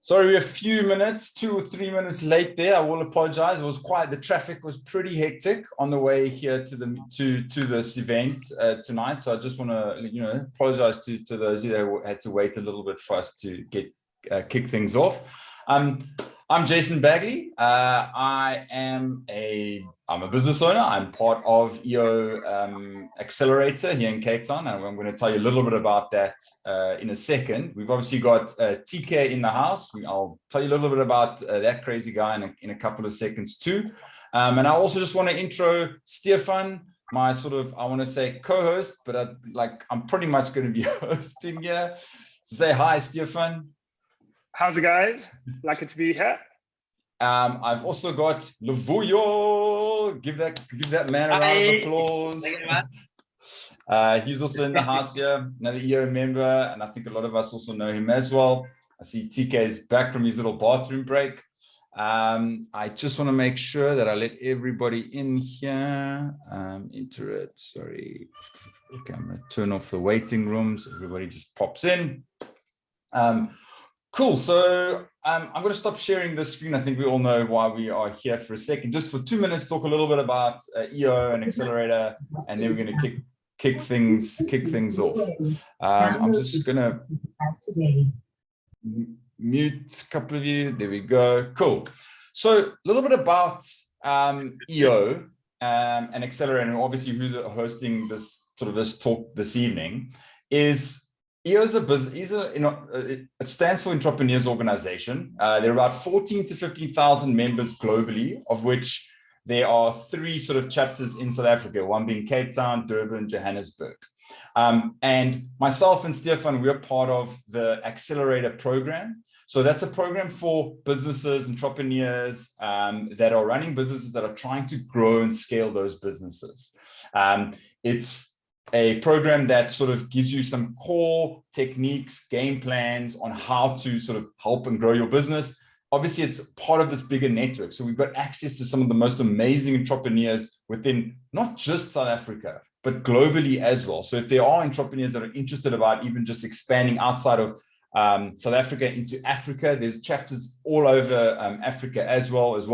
Sorry, we're a few minutes, 2 or 3 minutes late there. I will apologize. It was the traffic was pretty hectic on the way here to this event tonight. So I just want to, apologize to those who had to wait a little bit for us to kick things off. I'm Jason Bagley. I'm a business owner. I'm part of EO Accelerator here in Cape Town, and I'm going to tell you a little bit about that in a second. We've obviously got TK in the house. I'll tell you a little bit about that crazy guy in a couple of seconds too. And I also just want to intro Stefan, my I want to say co-host, but I'm pretty much going to be hosting here. So say hi, Stefan. How's it, guys? Lucky to be here. I've also got Lavuyo. Give that man a round of applause. He's also in the house here, another EO member, and I think a lot of us also know him as well. I see TK is back from his little bathroom break. I just want to make sure that I let everybody in here. Enter it. Sorry. Okay, I'm going to turn off the waiting room so everybody just pops in. Cool. So I'm going to stop sharing the screen. I think we all know why we are here for a second. Just for 2 minutes, talk a little bit about EO and Accelerator, and then we're going to kick things off. I'm just going to mute a couple of you. There we go. Cool. So a little bit about EO and Accelerator, and obviously who's hosting this talk this evening is. EO is a business. It stands for Entrepreneurs Organization. There are about 14 to 15,000 members globally, of which there are 3 chapters in South Africa, one being Cape Town, Durban, Johannesburg. And myself and Stefan, we're part of the Accelerator program. So that's a program for businesses, entrepreneurs that are running businesses that are trying to grow and scale those businesses. It's a program that gives you some core techniques, game plans on how to help and grow your business. Obviously, it's part of this bigger network. So we've got access to some of the most amazing entrepreneurs within not just South Africa, but globally as well. So if there are entrepreneurs that are interested about even just expanding outside of South Africa into Africa, there's chapters all over Africa as well as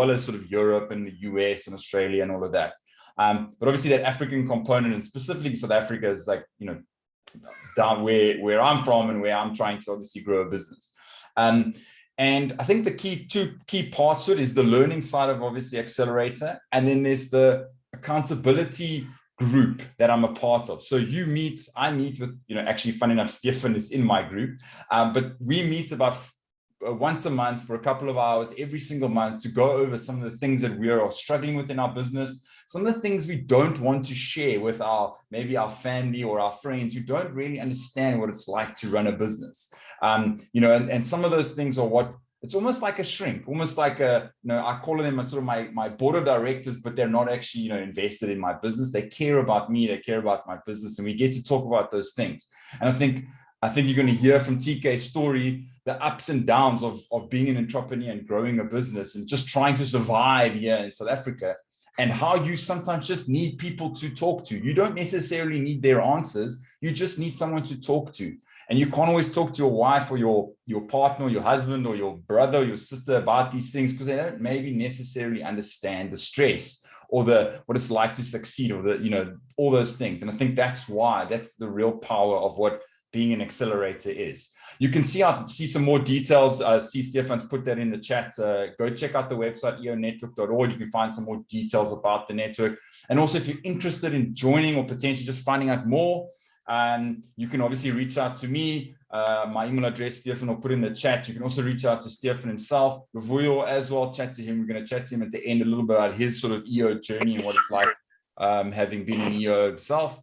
Europe and the US and Australia and all of that. But obviously that African component, and specifically South Africa, is down where I'm from and where I'm trying to obviously grow a business. And I think the two key parts to it is the learning side of obviously Accelerator, and then there's the accountability group that I'm a part of. So I meet with, actually funny enough, Stefan is in my group, but we meet about once a month for a couple of hours every single month to go over some of the things that we are struggling with in our business, some of the things we don't want to share with maybe our family or our friends who don't really understand what it's like to run a business. And some of those things are it's almost like a shrink, almost like I call them my board of directors, but they're not actually, invested in my business. They care about me, they care about my business, and we get to talk about those things. And I think you're going to hear from TK's story, the ups and downs of being an entrepreneur and growing a business and just trying to survive here in South Africa, and how you sometimes just need people to talk to. You don't necessarily need their answers. You just need someone to talk to. And you can't always talk to your wife or your partner, or your husband or your brother or your sister about these things because they don't maybe necessarily understand the stress or what it's like to succeed, or all those things. And I think that's the real power of what being an accelerator is. You can see some more details. See Stefan's put that in the chat. Go check out the website, eonetwork.org. You can find some more details about the network. And also, if you're interested in joining or potentially just finding out more, you can obviously reach out to me. My email address, Stefan will put in the chat. You can also reach out to Stefan himself, Lavuyo as well, chat to him. We're going to chat to him at the end a little bit about his EO journey and what it's like having been in EO himself.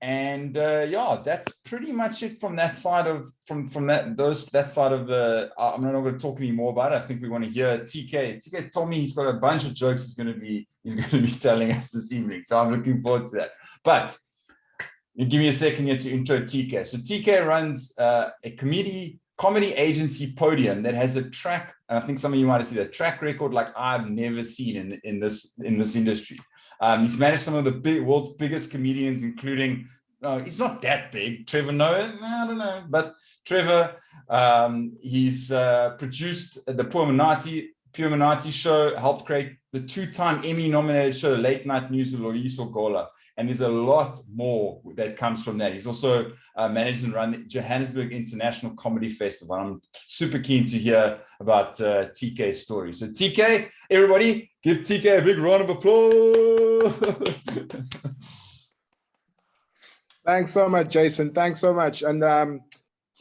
That's pretty much it from that side of that side of the. I'm not going to talk any more about it. I think we want to hear TK. TK told me he's got a bunch of jokes he's going to be telling us this evening. So I'm looking forward to that. But you give me a second here to intro TK. So TK runs a comedy agency, Podium, that has a track. And I think some of you might have seen that track record like I've never seen in this industry. He's managed some of the world's biggest comedians, including, he's not that big, Trevor Noah, I don't know, but Trevor. He's produced the Pure Minati show, helped create the 2-time Emmy-nominated show, Late Night News with Loyiso Gola. And there's a lot more that comes from that. He's also managed and run the Johannesburg International Comedy Festival. I'm super keen to hear about TK's story. So TK, everybody, give TK a big round of applause. Thanks so much, Jason. Thanks so much. And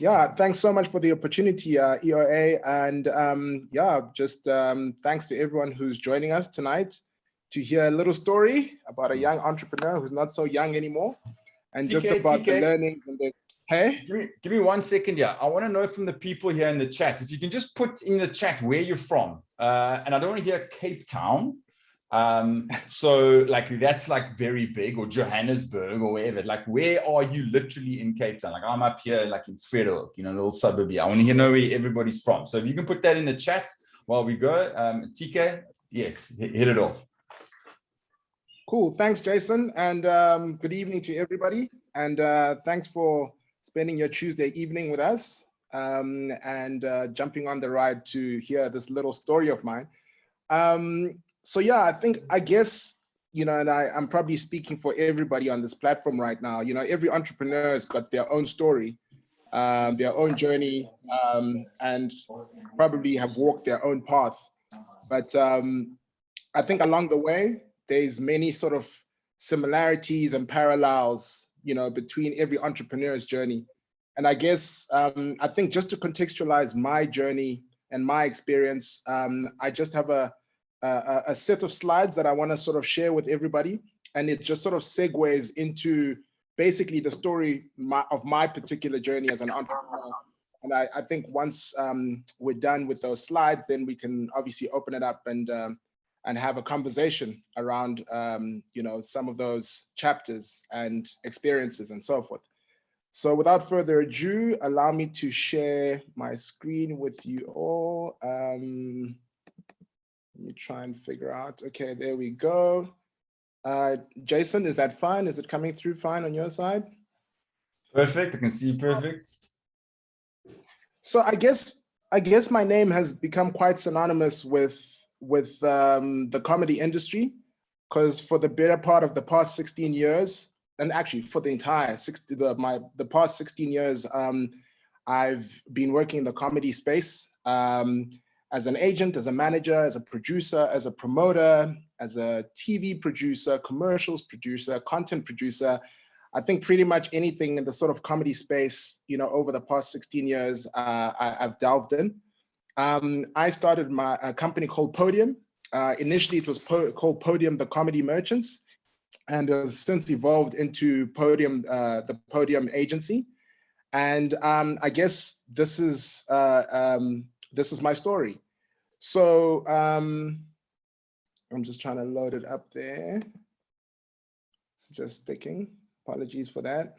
yeah, thanks so much for the opportunity, EOA. And yeah, just thanks to everyone who's joining us tonight to hear a little story about a young entrepreneur who's not so young anymore, and just about the learnings and the, hey? Give me 1 second here. I want to know from the people here in the chat, if you can just put in the chat where you're from. And I don't want to hear Cape Town. So like, that's like very big, or Johannesburg or wherever. Like, where are you literally in Cape Town? Like, I'm up here like in Frederick, you know, a little suburb here. I want to know where everybody's from. So if you can put that in the chat while we go. TK, yes, hit it off. Cool. Thanks, Jason. And good evening to everybody. And thanks for spending your Tuesday evening with us and jumping on the ride to hear this little story of mine. So yeah, I guess, you know, and I'm probably speaking for everybody on this platform right now, you know, every entrepreneur has got their own story, their own journey, and probably have walked their own path. But I think along the way, there's many sort of similarities and parallels, you know, between every entrepreneur's journey. And I guess, I think just to contextualize my journey and my experience, I just have a set of slides that I want to sort of share with everybody. And it just sort of segues into basically the story of my particular journey as an entrepreneur. And I think once we're done with those slides, then we can obviously open it up and have a conversation around, you know, some of those chapters and experiences and so forth. So without further ado, allow me to share my screen with you all. Let me try and figure out. Okay, there we go. Jason, is that fine? Is it coming through fine on your side? Perfect. I can see perfect. So I guess my name has become quite synonymous with the comedy industry, because for the better part of the past 16 years, and actually for the entire the past 16 years, I've been working in the comedy space as an agent, as a manager, as a producer, as a promoter, as a TV producer, commercials producer, content producer. I think pretty much anything in the sort of comedy space, you know, over the past 16 years, I've delved in. I started a company called Podium. Initially, it was called Podium, the Comedy Merchants, and it has since evolved into Podium, the Podium Agency. And I guess this is my story. So I'm just trying to load it up there. It's just sticking. Apologies for that.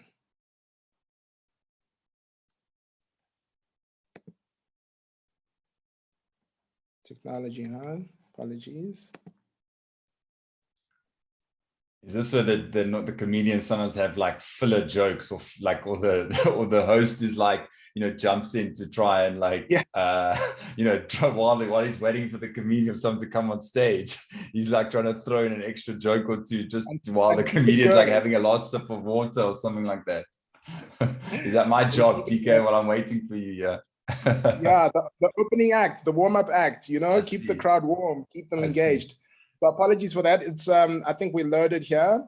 Technology, huh? Apologies. Is this where the comedians sometimes have like filler jokes, or like, or the host is like, you know, jumps in to try and like, you know, while he's waiting for the comedian or someone to come on stage, he's like trying to throw in an extra joke or two just while the comedian's like having a last sip of water or something like that. Is that my job, TK, while I'm waiting for you? Yeah. Yeah, the opening act, the warm-up act, you know, keep the crowd warm, keep them engaged. So apologies for that. It's I think we loaded here.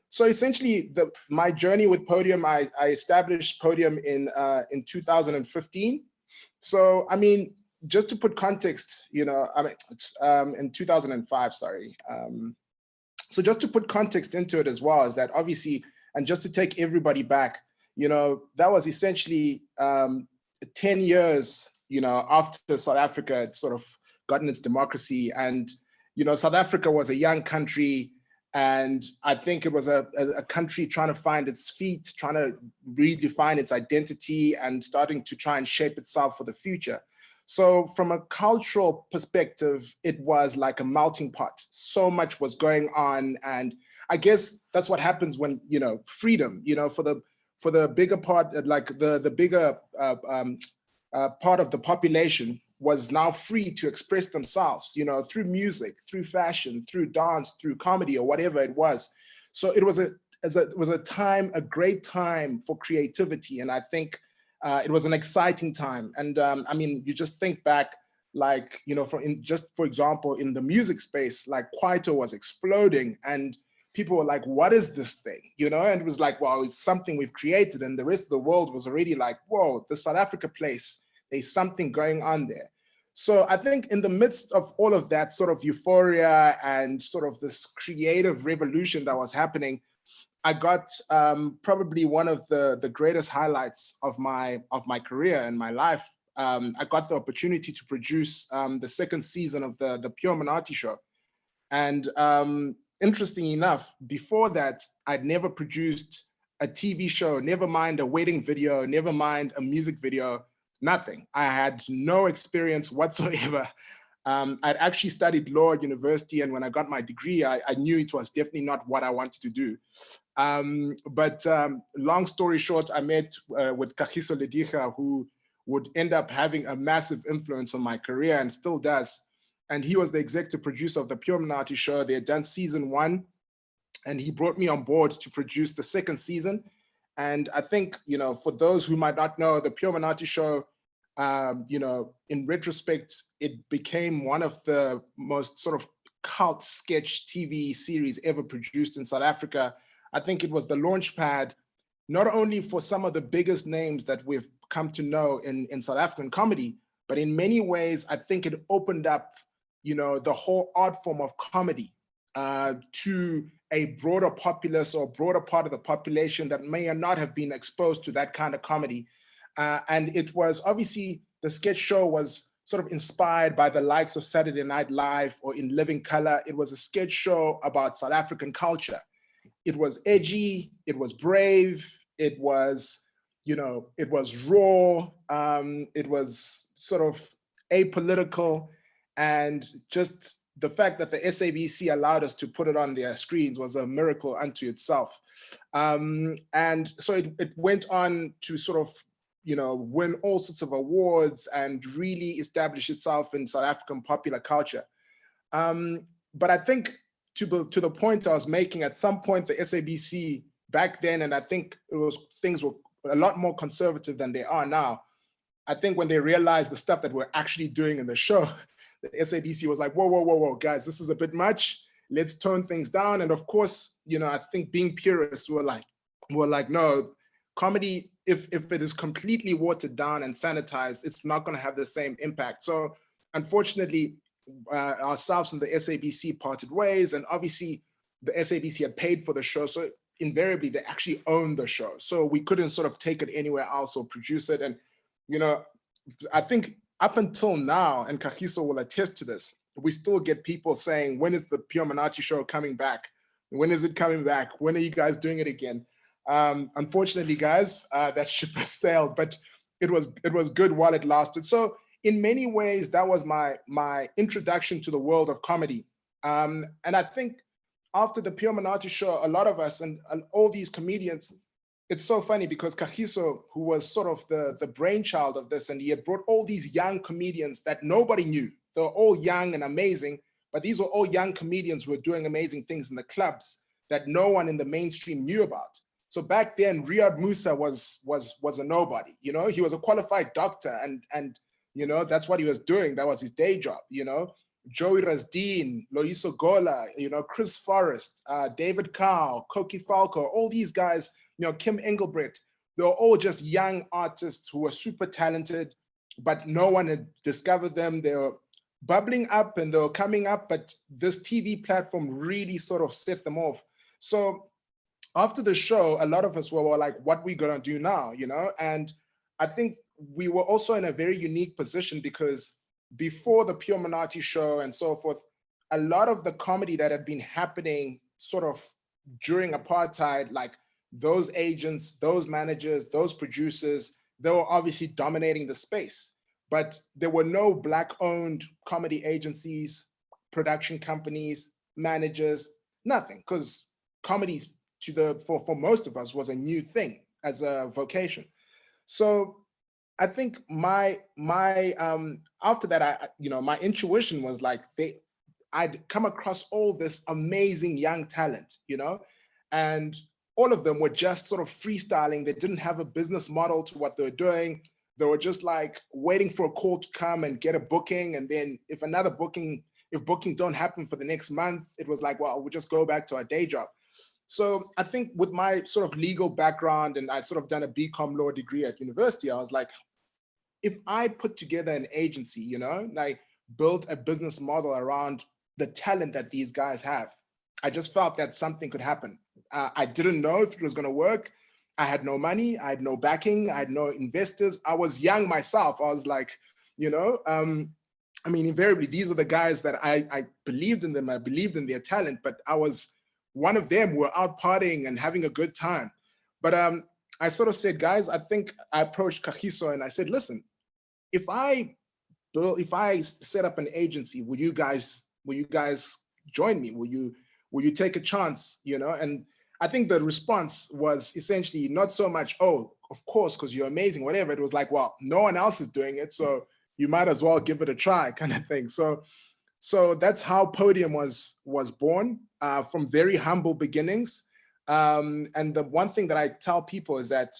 So essentially, my journey with Podium, I established Podium in 2015. So I mean, just to put context, you know, I mean, in 2005, sorry. So just to put context into it as well, is that obviously, and just to take everybody back, you know, that was essentially 10 years, you know, after South Africa had sort of gotten its democracy. And, you know, South Africa was a young country. And I think it was a country trying to find its feet, trying to redefine its identity and starting to try and shape itself for the future. So from a cultural perspective, it was like a melting pot. So much was going on. And I guess that's what happens when, you know, freedom, you know, for for the bigger part, like the bigger part of the population was now free to express themselves, you know, through music, through fashion, through dance, through comedy, or whatever it was. So it was a great time for creativity, and I think it was an exciting time. And I mean, you just think back, like, you know, for example, in the music space, like Kwaito was exploding, and people were like, what is this thing? You know, and it was like, well, it's something we've created, and the rest of the world was already like, whoa, the South Africa place, there's something going on there. So I think in the midst of all of that sort of euphoria and sort of this creative revolution that was happening, I got probably one of the greatest highlights of my career and my life. I got the opportunity to produce the second season of the Pure Manati show. And interesting enough, before that, I'd never produced a TV show, never mind a wedding video, never mind a music video, nothing. I had no experience whatsoever. I'd actually studied law at university, and when I got my degree, I knew it was definitely not what I wanted to do. But long story short, I met with Kagiso Lediga, who would end up having a massive influence on my career and still does. And he was the executive producer of the Pure Manati show. They had done season 1, and he brought me on board to produce the second season. And I think, you know, for those who might not know, the Pure Manati show, you know, in retrospect, it became one of the most sort of cult sketch TV series ever produced in South Africa. I think it was the launch pad, not only for some of the biggest names that we've come to know in South African comedy, but in many ways, I think it opened up, you know, the whole art form of comedy to a broader populace or broader part of the population that may or not have been exposed to that kind of comedy. And it was obviously, the sketch show was sort of inspired by the likes of Saturday Night Live or In Living Color. It was a sketch show about South African culture. It was edgy, it was brave, it was, you know, it was raw, it was sort of apolitical, and just the fact that the SABC allowed us to put it on their screens was a miracle unto itself. And so it went on to sort of, you know, win all sorts of awards and really establish itself in South African popular culture. But I think to the point I was making, at some point, the SABC back then, and I think things were a lot more conservative than they are now. I think when they realized the stuff that we're actually doing in the show, the SABC was like, whoa, whoa, whoa, whoa, guys, this is a bit much. Let's tone things down. And of course, you know, I think being purists, we're like, no, comedy, if it is completely watered down and sanitized, it's not going to have the same impact. So unfortunately, ourselves and the SABC parted ways, and obviously the SABC had paid for the show. So invariably, they actually owned the show. So we couldn't sort of take it anywhere else or produce it. And, you know, I think up until now, and Kagiso will attest to this, we still get people saying, when is the Pure Manati show coming back? When is it coming back? When are you guys doing it again? Unfortunately, guys, that ship has sailed, but it was good while it lasted. So in many ways, that was my introduction to the world of comedy. And I think after the Pure Manati show, a lot of us and all these comedians, it's so funny because Kagiso, who was sort of the brainchild of this, and he had brought all these young comedians that nobody knew. They were all young and amazing, but these were all young comedians who were doing amazing things in the clubs that no one in the mainstream knew about. So back then, Riyad Musa was a nobody. You know, he was a qualified doctor, and you know, that's what he was doing. That was his day job. You know, Joey Rasdeen, Loiso Gola, you know, Chris Forrest, David Cow, Koki Falco, all these guys, you know, Kim Engelbrett, they were all just young artists who were super talented, but no one had discovered them. They were bubbling up and they were coming up, but this TV platform really sort of set them off. So after the show, a lot of us were like, what we gonna do now, you know? And I think we were also in a very unique position because before the Pure Manati show and so forth, a lot of the comedy that had been happening sort of during apartheid, like those agents, those managers, those producers, they were obviously dominating the space, but there were no Black-owned comedy agencies, production companies, managers, nothing, because comedy for most of us was a new thing. a vocation. So I think after that, my intuition was like, I'd come across all this amazing young talent, and all of them were just sort of freestyling. They didn't have a business model to what they were doing. They were just like waiting for a call to come and get a booking. And then if bookings don't happen for the next month, it was like, well, we'll just go back to our day job. So I think with my sort of legal background, and I'd sort of done a BCom law degree at university, I was like, if I put together an agency, like built a business model around the talent that these guys have, I just felt that something could happen. I didn't know if it was going to work. I had no money. I had no backing. I had no investors. I was young myself. I was like, invariably, these are the guys that I believed in them. I believed in their talent, but I was one of them who were out partying and having a good time. But I sort of said, guys, I think I approached Kagiso and I said, listen, if I set up an agency, will you guys join me? Will you take a chance? And I think the response was essentially not so much, oh, of course, because you're amazing, whatever. It was like, well, no one else is doing it, so you might as well give it a try, kind of thing. So that's how Podium was born, from very humble beginnings. And the one thing that I tell people is that,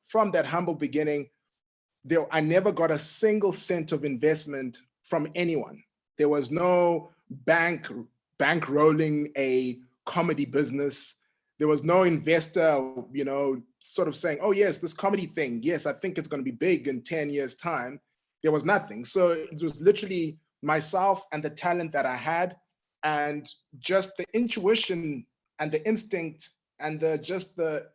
from that humble beginning, I never got a single cent of investment from anyone. There was no bank rolling a comedy business. There was no investor, sort of saying, oh yes, this comedy thing, yes, I think it's going to be big in 10 years time. There was nothing. So it was literally myself and the talent that I had, and just the intuition and the instinct and the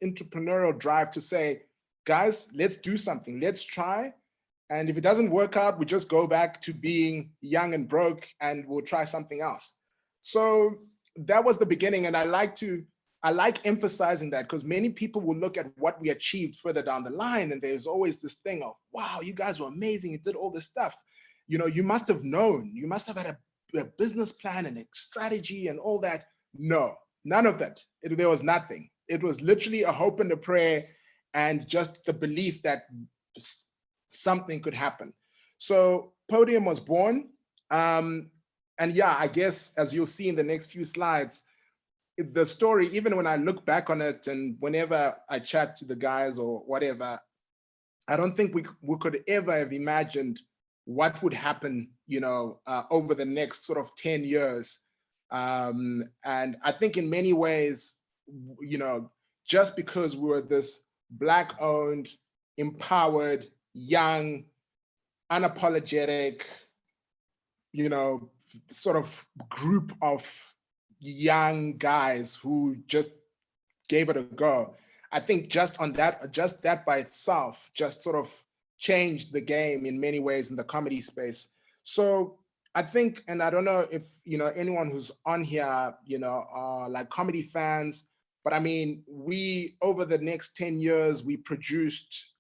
entrepreneurial drive to say, guys, let's do something, let's try. And if it doesn't work out, we just go back to being young and broke and we'll try something else. So that was the beginning. And I like emphasizing that, because many people will look at what we achieved further down the line. And there's always this thing of, wow, you guys were amazing. You did all this stuff. You must have known, you must have had a business plan and a strategy and all that. No, none of that. There was nothing. It was literally a hope and a prayer and just the belief that something could happen. So Podium was born. And yeah, I guess as you'll see in the next few slides, the story, even when I look back on it and whenever I chat to the guys or whatever, I don't think we could ever have imagined what would happen, over the next sort of 10 years. And I think in many ways, just because we were this Black-owned, empowered, young, unapologetic, sort of group of young guys who just gave it a go. I think just that by itself just sort of changed the game in many ways in the comedy space. So I think, and I don't know if, anyone who's on here, are like comedy fans, but I mean, over the next 10 years, we produced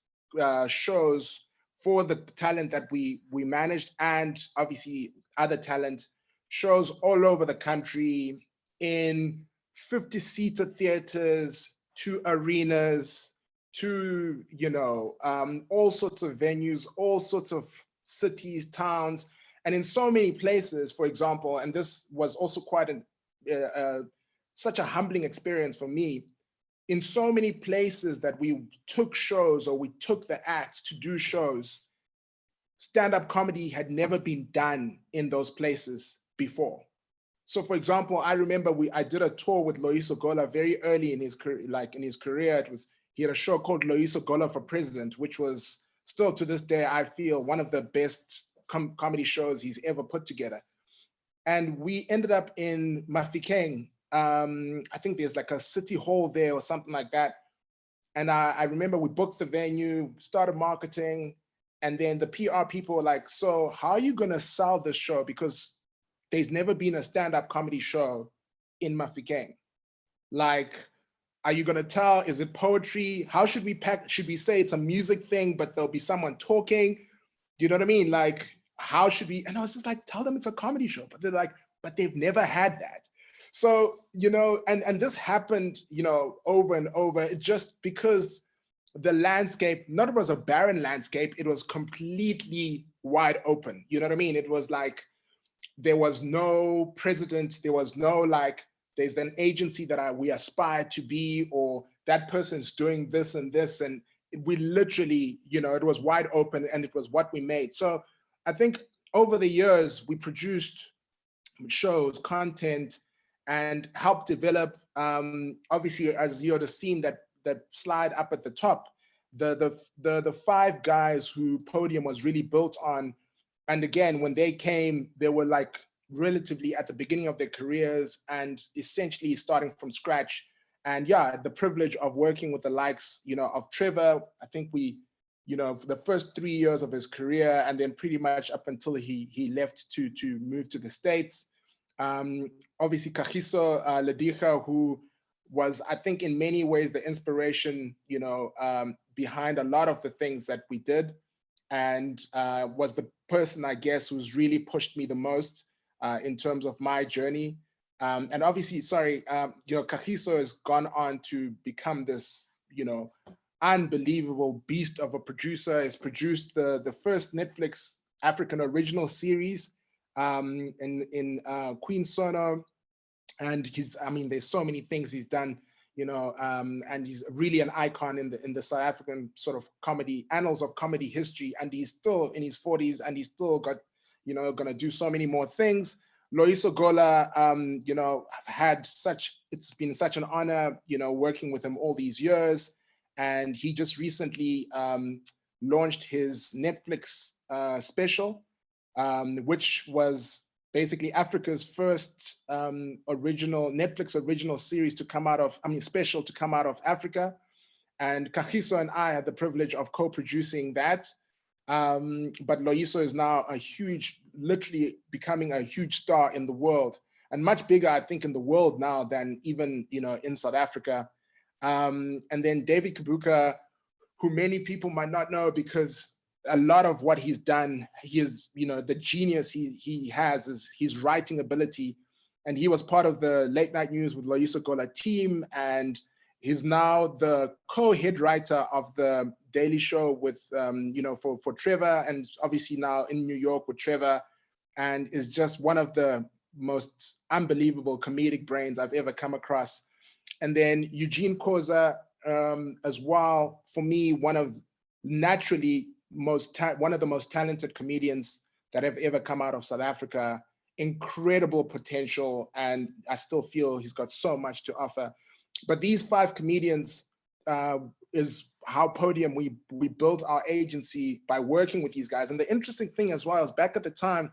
shows for the talent that we managed, and obviously other talent, shows all over the country, in 50-seater theaters, to arenas, to, all sorts of venues, all sorts of cities, towns, and in so many places, for example, and this was also quite such a humbling experience for me, in so many places that we took shows or we took the acts to do shows, stand-up comedy had never been done in those places before. So for example, I remember I did a tour with Loyiso Gola very early in his career. He had a show called Loyiso Gola for President, which was still to this day, I feel, one of the best comedy shows he's ever put together. And we ended up in Mafikeng. I think there's like a city hall there or something like that. And I remember we booked the venue, started marketing, and then the PR people were like, so how are you gonna sell this show? Because there's never been a stand-up comedy show in Mafikeng. Like, are you gonna tell, is it poetry? How should we should we say it's a music thing, but there'll be someone talking? Do you know what I mean? Like, how should we, and I was just like, tell them it's a comedy show, but they're like, but they've never had that. So, and this happened, over and over, just because the landscape, not it was a barren landscape, it was completely wide open. You know what I mean? It was like, there was no president, there was no like, there's an agency that we aspire to be, or that person's doing this and this. And we literally, you know, it was wide open and it was what we made. So I think over the years, we produced shows, content, and helped develop, obviously, as you would have seen that slide up at the top, the five guys who Podium was really built on. And again, when they came, they were like relatively at the beginning of their careers and essentially starting from scratch. And yeah, the privilege of working with the likes, you know, of Trevor. I think we, you know, for the first 3 years of his career, and then pretty much up until he left to move to the States. Obviously, Kagiso Lediga, who was, I think, in many ways the inspiration, you know, behind a lot of the things that we did, and was the person, I guess, who's really pushed me the most in terms of my journey. And obviously, you know, Kagiso has gone on to become this, you know, unbelievable beast of a producer. Has produced the first Netflix African original series in Queen Sono. And I mean, there's so many things he's done, you know, and he's really an icon in the South African sort of comedy, annals of comedy history. And he's still in his 40s and he's still got, you know, gonna do so many more things. Loyiso Gola, you know, it's been such an honor, you know, working with him all these years. And he just recently launched his Netflix special, which was basically Africa's first Netflix original series to come out of, special to come out of Africa. And Kagiso and I had the privilege of co-producing that. But Loyiso is now literally becoming a huge star in the world, and much bigger, I think, in the world now than even, you know, in South Africa. And then David Kabuka, who many people might not know because a lot of what he's done, he is, you know, the genius he has is his writing ability. And he was part of the Late Night News with Loyiso Gola team, and he's now the co-head writer of the Daily Show with, you know, for Trevor, and obviously now in New York with Trevor, and is just one of the most unbelievable comedic brains I've ever come across. And then Eugene Koza, as well, for me, one of the most talented comedians that have ever come out of South Africa. Incredible potential, and I still feel he's got so much to offer. But these five comedians is how Podium, we built our agency by working with these guys. And the interesting thing as well is back at the time,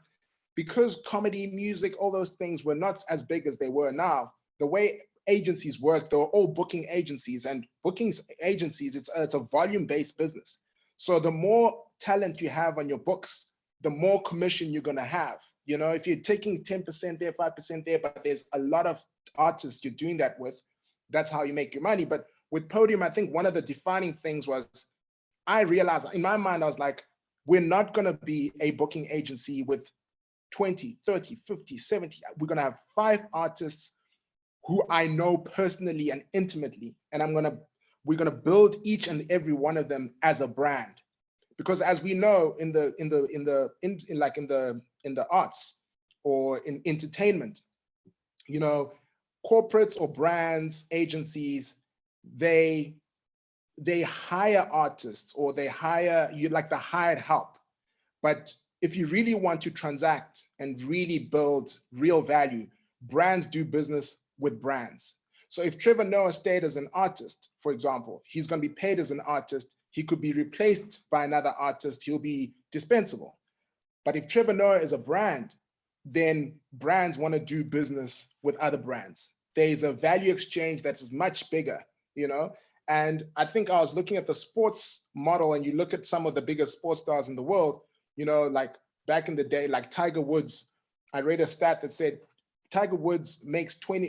because comedy, music, all those things were not as big as they were now, the way agencies work, they were all booking agencies, and booking agencies, it's a volume-based business. So the more talent you have on your books, the more commission you're gonna have. You know, if you're taking 10% there, 5% there, but there's a lot of artists you're doing that with, that's how you make your money. But with Podium, I think one of the defining things was, I realized in my mind, I was like, we're not gonna be a booking agency with 20, 30, 50, 70. We're gonna have 5 artists who I know personally and intimately, and we're gonna build each and every one of them as a brand. Because as we know, in the arts or in entertainment, you know, corporates or brands, agencies, they hire artists, or they hire you, like the hired help. But if you really want to transact and really build real value, brands do business with brands. So if Trevor Noah stayed as an artist, for example, he's going to be paid as an artist. He could be replaced by another artist. He'll be dispensable. But if Trevor Noah is a brand, then brands want to do business with other brands. There's a value exchange that's much bigger, you know? And I think I was looking at the sports model, and you look at some of the biggest sports stars in the world, you know, like back in the day, like Tiger Woods. I read a stat that said Tiger Woods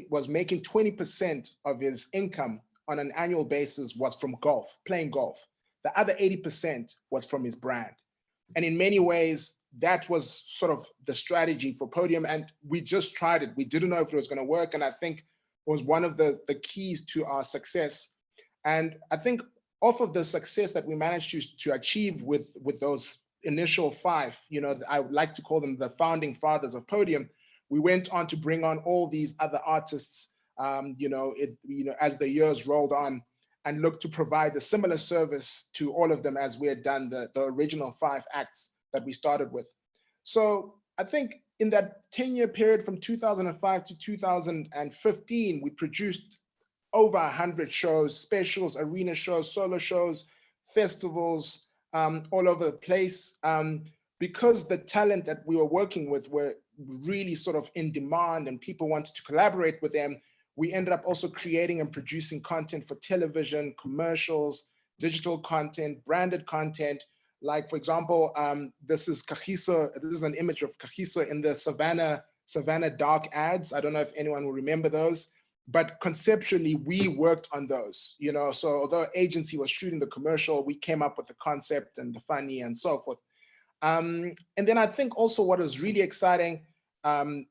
was making 20% of his income on an annual basis was from golf, playing golf. The other 80% was from his brand. And in many ways, that was sort of the strategy for Podium. And we just tried it. We didn't know if it was going to work. And I think it was one of the keys to our success. And I think off of the success that we managed to achieve with those initial 5, I would like to call them the founding fathers of Podium, we went on to bring on all these other artists, as the years rolled on, and look to provide a similar service to all of them as we had done the original 5 acts that we started with. So I think in that 10-year period from 2005 to 2015, we produced over 100 shows, specials, arena shows, solo shows, festivals, all over the place. Because the talent that we were working with were really sort of in demand and people wanted to collaborate with them, we ended up also creating and producing content for television, commercials, digital content, branded content. Like, for example, this is Kagiso. This is an image of Kagiso in the Savannah dark ads. I don't know if anyone will remember those, but conceptually we worked on those, so although agency was shooting the commercial, we came up with the concept and the funny and so forth. And then I think also what is really exciting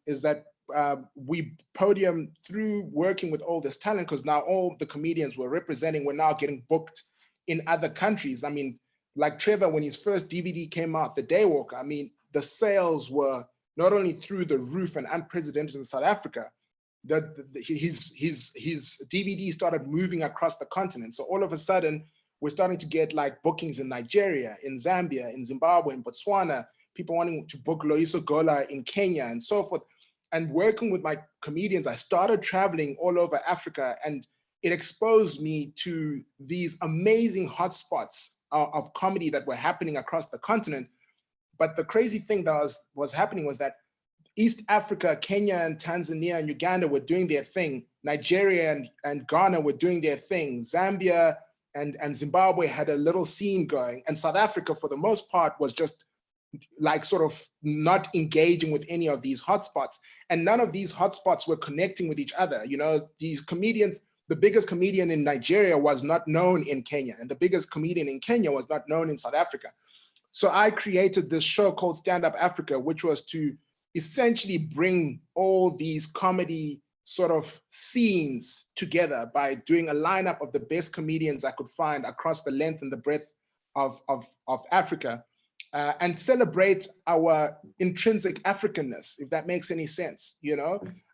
is that we Podium, through working with all this talent, because now all the comedians we're representing were now getting booked in other countries. I mean, like Trevor, when his first DVD came out, The Daywalker, I mean, the sales were not only through the roof and unprecedented in South Africa, his DVD started moving across the continent. So all of a sudden, we're starting to get like bookings in Nigeria, in Zambia, in Zimbabwe, in Botswana, people wanting to book Loiso Gola in Kenya and so forth. And working with my comedians, I started traveling all over Africa, and it exposed me to these amazing hotspots of comedy that were happening across the continent. But the crazy thing that was happening was that East Africa, Kenya and Tanzania and Uganda were doing their thing. Nigeria and Ghana were doing their thing. Zambia and Zimbabwe had a little scene going. And South Africa, for the most part, was just like sort of not engaging with any of these hotspots. And none of these hotspots were connecting with each other. These comedians, the biggest comedian in Nigeria was not known in Kenya, and the biggest comedian in Kenya was not known in South Africa. So I created this show called Stand Up Africa, which was to essentially bring all these comedy sort of scenes together by doing a lineup of the best comedians I could find across the length and the breadth of Africa, and celebrate our intrinsic Africanness, if that makes any sense,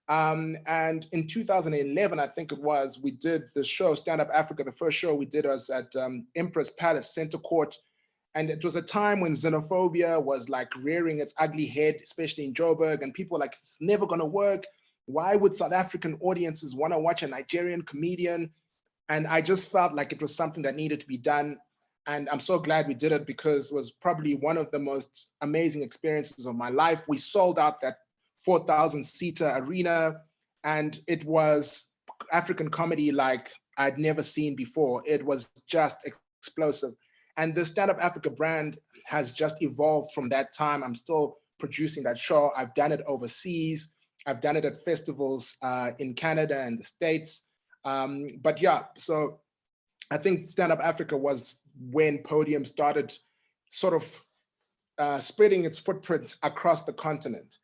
And in 2011, I think it was, we did the show Stand Up Africa. The first show we did was at Empress Palace, Center Court. And it was a time when xenophobia was like rearing its ugly head, especially in Joburg, and people were like, it's never gonna work. Why would South African audiences wanna watch a Nigerian comedian? And I just felt like it was something that needed to be done. And I'm so glad we did it, because it was probably one of the most amazing experiences of my life. We sold out that 4,000-seater arena, and it was African comedy like I'd never seen before. It was just explosive. And the Stand Up Africa brand has just evolved from that time. I'm still producing that show. I've done it overseas. I've done it at festivals in Canada and the States. But yeah, so I think Stand Up Africa was when Podium started sort of spreading its footprint across the continent.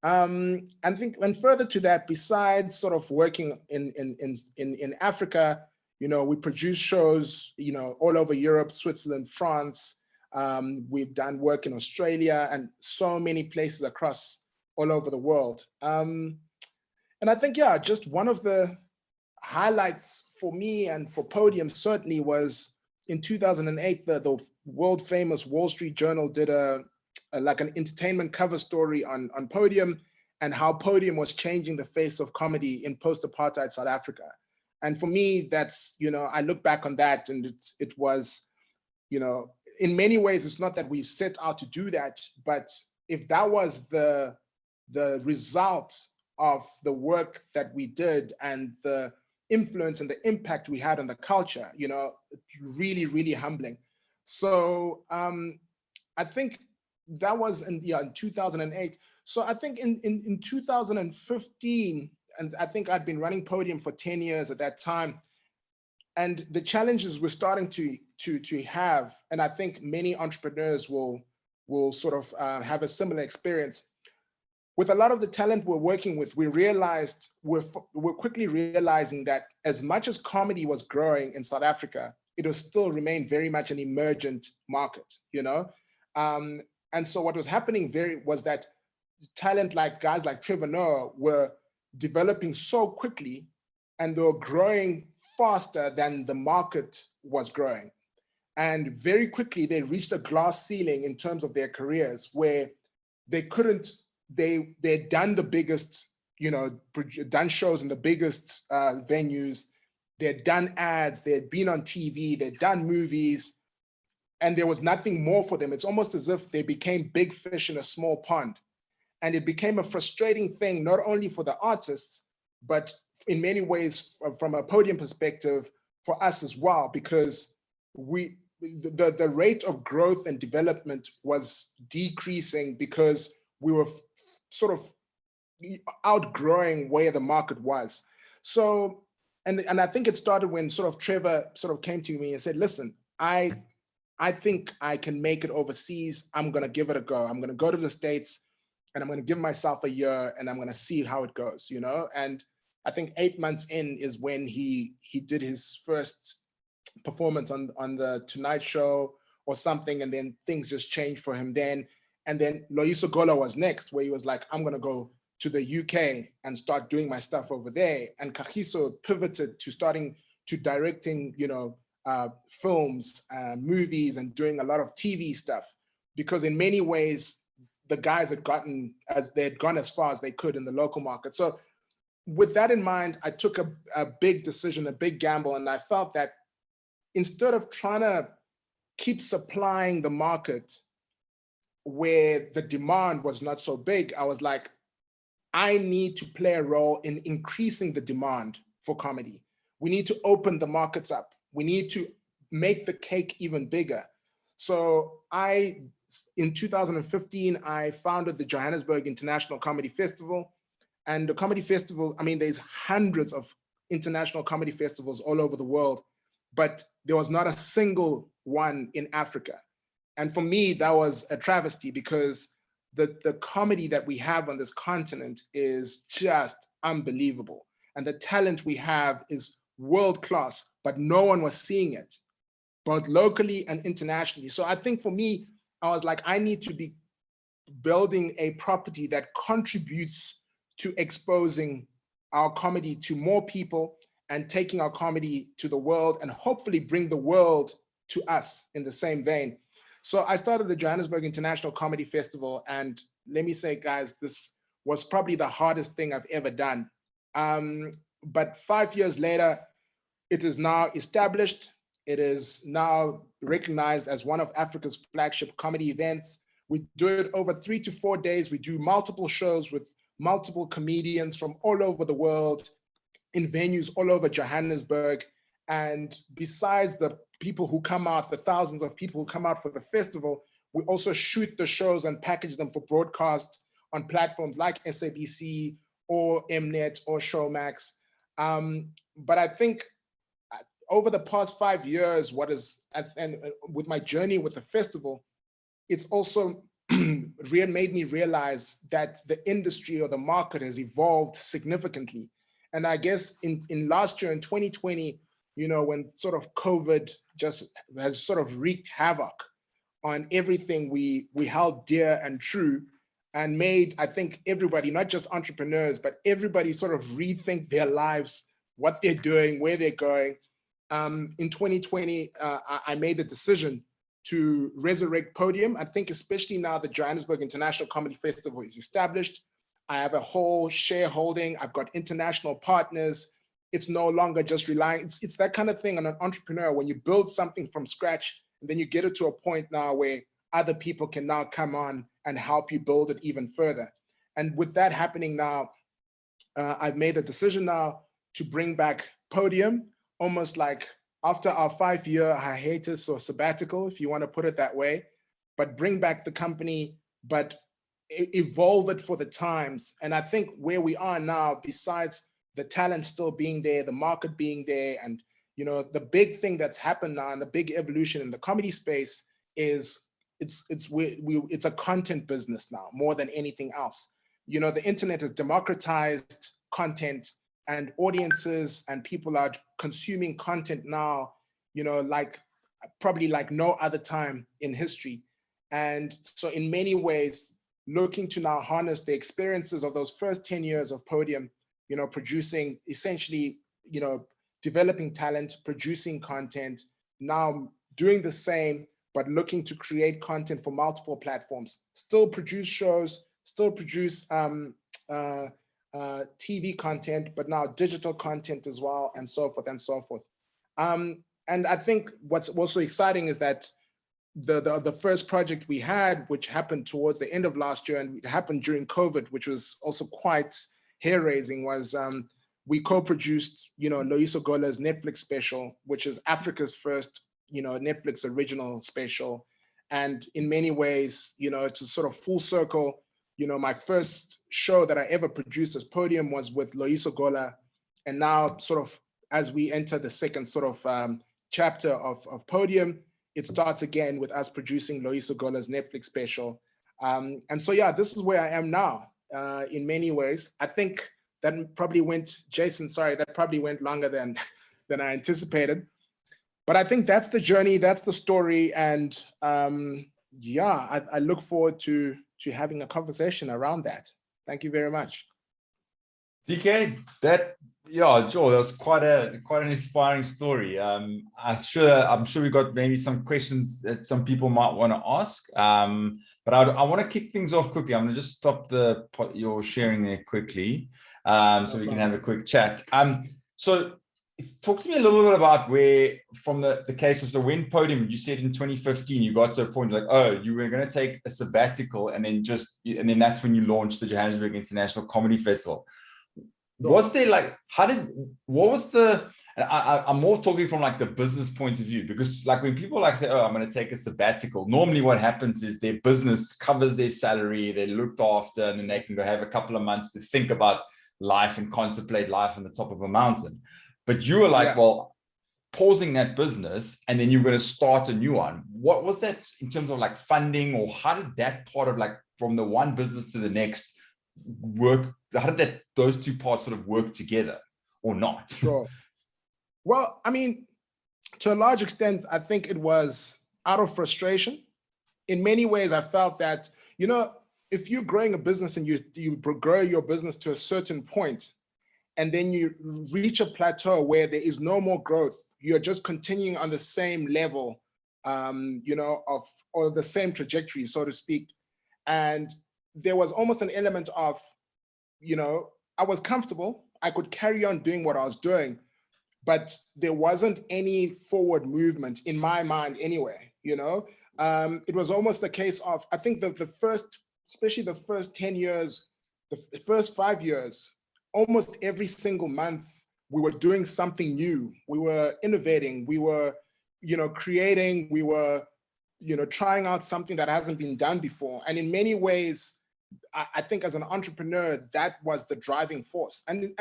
And further to that, besides sort of working in Africa, we produce shows, all over Europe, Switzerland, France. We've done work in Australia and so many places across all over the world. And I think, yeah, just one of the highlights for me and for Podium certainly was in 2008, the world famous Wall Street Journal did like an entertainment cover story on Podium, and how Podium was changing the face of comedy in post-apartheid South Africa. And for me, that's, I look back on that, and it was, in many ways, it's not that we set out to do that, but if that was the result of the work that we did and the influence and the impact we had on the culture, really, really humbling. So I think that was in 2008. So I think in 2015, and I think I'd been running Podium for 10 years at that time, and the challenges we're starting to have, and I think many entrepreneurs will sort of have a similar experience. With a lot of the talent we're working with, we realized, we're quickly realizing that as much as comedy was growing in South Africa, it was still remained very much an emergent market, you know? And so what was happening was that talent like guys like Trevor Noah were developing so quickly, and they were growing faster than the market was growing. And very quickly they reached a glass ceiling in terms of their careers, where they couldn't, they'd done the biggest, you know, done shows in the biggest venues, they'd done ads, they'd been on TV, they'd done movies, and there was nothing more for them. It's almost as if they became big fish in a small pond. And it became a frustrating thing, not only for the artists, but in many ways, from a podium perspective, for us as well, because the rate of growth and development was decreasing because we were sort of outgrowing where the market was. So, and I think it started when sort of Trevor sort of came to me and said, listen, I think I can make it overseas. I'm going to give it a go. I'm going to go to the States and I'm going to give myself a year and I'm going to see how it goes, you know? And I think 8 months in is when he did his first performance on the Tonight Show or something. And then things just changed for him then. And then Loyiso Gola was next, where he was like, I'm going to go to the UK and start doing my stuff over there. And Kagiso pivoted to starting to directing, you know, films, movies, and doing a lot of TV stuff, because in many ways, the guys had gone as far as they could in the local market. So with that in mind, I took a big decision, a big gamble. And I felt that instead of trying to keep supplying the market where the demand was not so big, I was like, I need to play a role in increasing the demand for comedy. We need to open the markets up. We need to make the cake even bigger. So in 2015, I founded the Johannesburg International Comedy Festival. And the comedy festival, I mean, there's hundreds of international comedy festivals all over the world, but there was not a single one in Africa. And for me, that was a travesty, because the comedy that we have on this continent is just unbelievable. And the talent we have is world-class, but no one was seeing it, both locally and internationally. So I think for me, I was like, I need to be building a property that contributes to exposing our comedy to more people and taking our comedy to the world, and hopefully bring the world to us in the same vein. So I started the Johannesburg International Comedy Festival, and let me say, guys, this was probably the hardest thing I've ever done. But 5 years later, it is now established. It is now recognized as one of Africa's flagship comedy events. We do it over 3 to 4 days. We do multiple shows with multiple comedians from all over the world in venues all over Johannesburg. And besides the people who come out, the thousands of people who come out for the festival, we also shoot the shows and package them for broadcast on platforms like SABC or Mnet or Showmax. But I think over the past 5 years, and with my journey with the festival, it's also made me realize that the industry or the market has evolved significantly. And I guess in last year, in 2020, you know, when sort of COVID just has sort of wreaked havoc on everything we held dear and true, and made, I think, everybody, not just entrepreneurs, but everybody sort of rethink their lives, what they're doing, where they're going. In 2020, I made the decision to resurrect Podium. I think especially now the Johannesburg International Comedy Festival is established, I have a whole shareholding, I've got international partners. It's no longer just relying, it's that kind of thing on an entrepreneur, when you build something from scratch, and then you get it to a point now where other people can now come on and help you build it even further. And with that happening now, I've made a decision now to bring back Podium, almost like after our 5-year hiatus or sabbatical, if you want to put it that way, but bring back the company, but evolve it for the times. And I think where we are now, besides the talent still being there, the market being there, and you know, the big thing that's happened now and the big evolution in the comedy space is it's a content business now more than anything else. You know, the internet has democratized content, and audiences and people are consuming content now, like probably like no other time in history. And so in many ways, looking to now harness the experiences of those first 10 years of Podium, producing essentially, developing talent, producing content, now doing the same, but looking to create content for multiple platforms, still produce shows, still produce TV content, but now digital content as well, and so forth and so forth. And I think what's also exciting is that the first project we had, which happened towards the end of last year, and it happened during COVID, which was also quite hair-raising, was we co-produced, Loyiso Gola's Netflix special, which is Africa's first, Netflix original special. And in many ways, to sort of full circle, my first show that I ever produced as Podium was with Loyiso Gola. And now sort of as we enter the second sort of chapter of Podium, it starts again with us producing Loyiso Gola's Netflix special. And so, yeah, this is where I am now in many ways. I think that probably went, Jason, sorry, that probably went longer than I anticipated. But I think that's the journey, that's the story. And yeah, I look forward to having a conversation around that. Thank you very much. DK, Joel, that was quite an inspiring story. I'm sure we got maybe some questions that some people might want to ask. But I want to kick things off quickly. I'm going to just stop your sharing there quickly, so we can have a quick chat. So talk to me a little bit about where, from the case of, so when Podium, you said in 2015, you got to a point like, oh, you were going to take a sabbatical, and then that's when you launched the Johannesburg International Comedy Festival. Was there like, I'm more talking from like the business point of view, because like when people like say, oh, I'm going to take a sabbatical, normally what happens is their business covers their salary, they're looked after, and then they can go have a couple of months to think about life and contemplate life on the top of a mountain. But you were like, well, pausing that business, and then you're going to start a new one. What was that in terms of like funding, or how did that part of like from the one business to the next work? How did those two parts sort of work together, or not? Sure. Well, I mean, to a large extent, I think it was out of frustration. In many ways, I felt that, if you're growing a business and you grow your business to a certain point, and then you reach a plateau where there is no more growth, you're just continuing on the same level, or the same trajectory, so to speak. And there was almost an element of, I was comfortable, I could carry on doing what I was doing, but there wasn't any forward movement in my mind anyway, It was almost a case of, I think that especially the first 10 years, the first 5 years, almost every single month, we were doing something new. We were innovating, we were, creating, we were, trying out something that hasn't been done before. And in many ways, I think as an entrepreneur, that was the driving force. And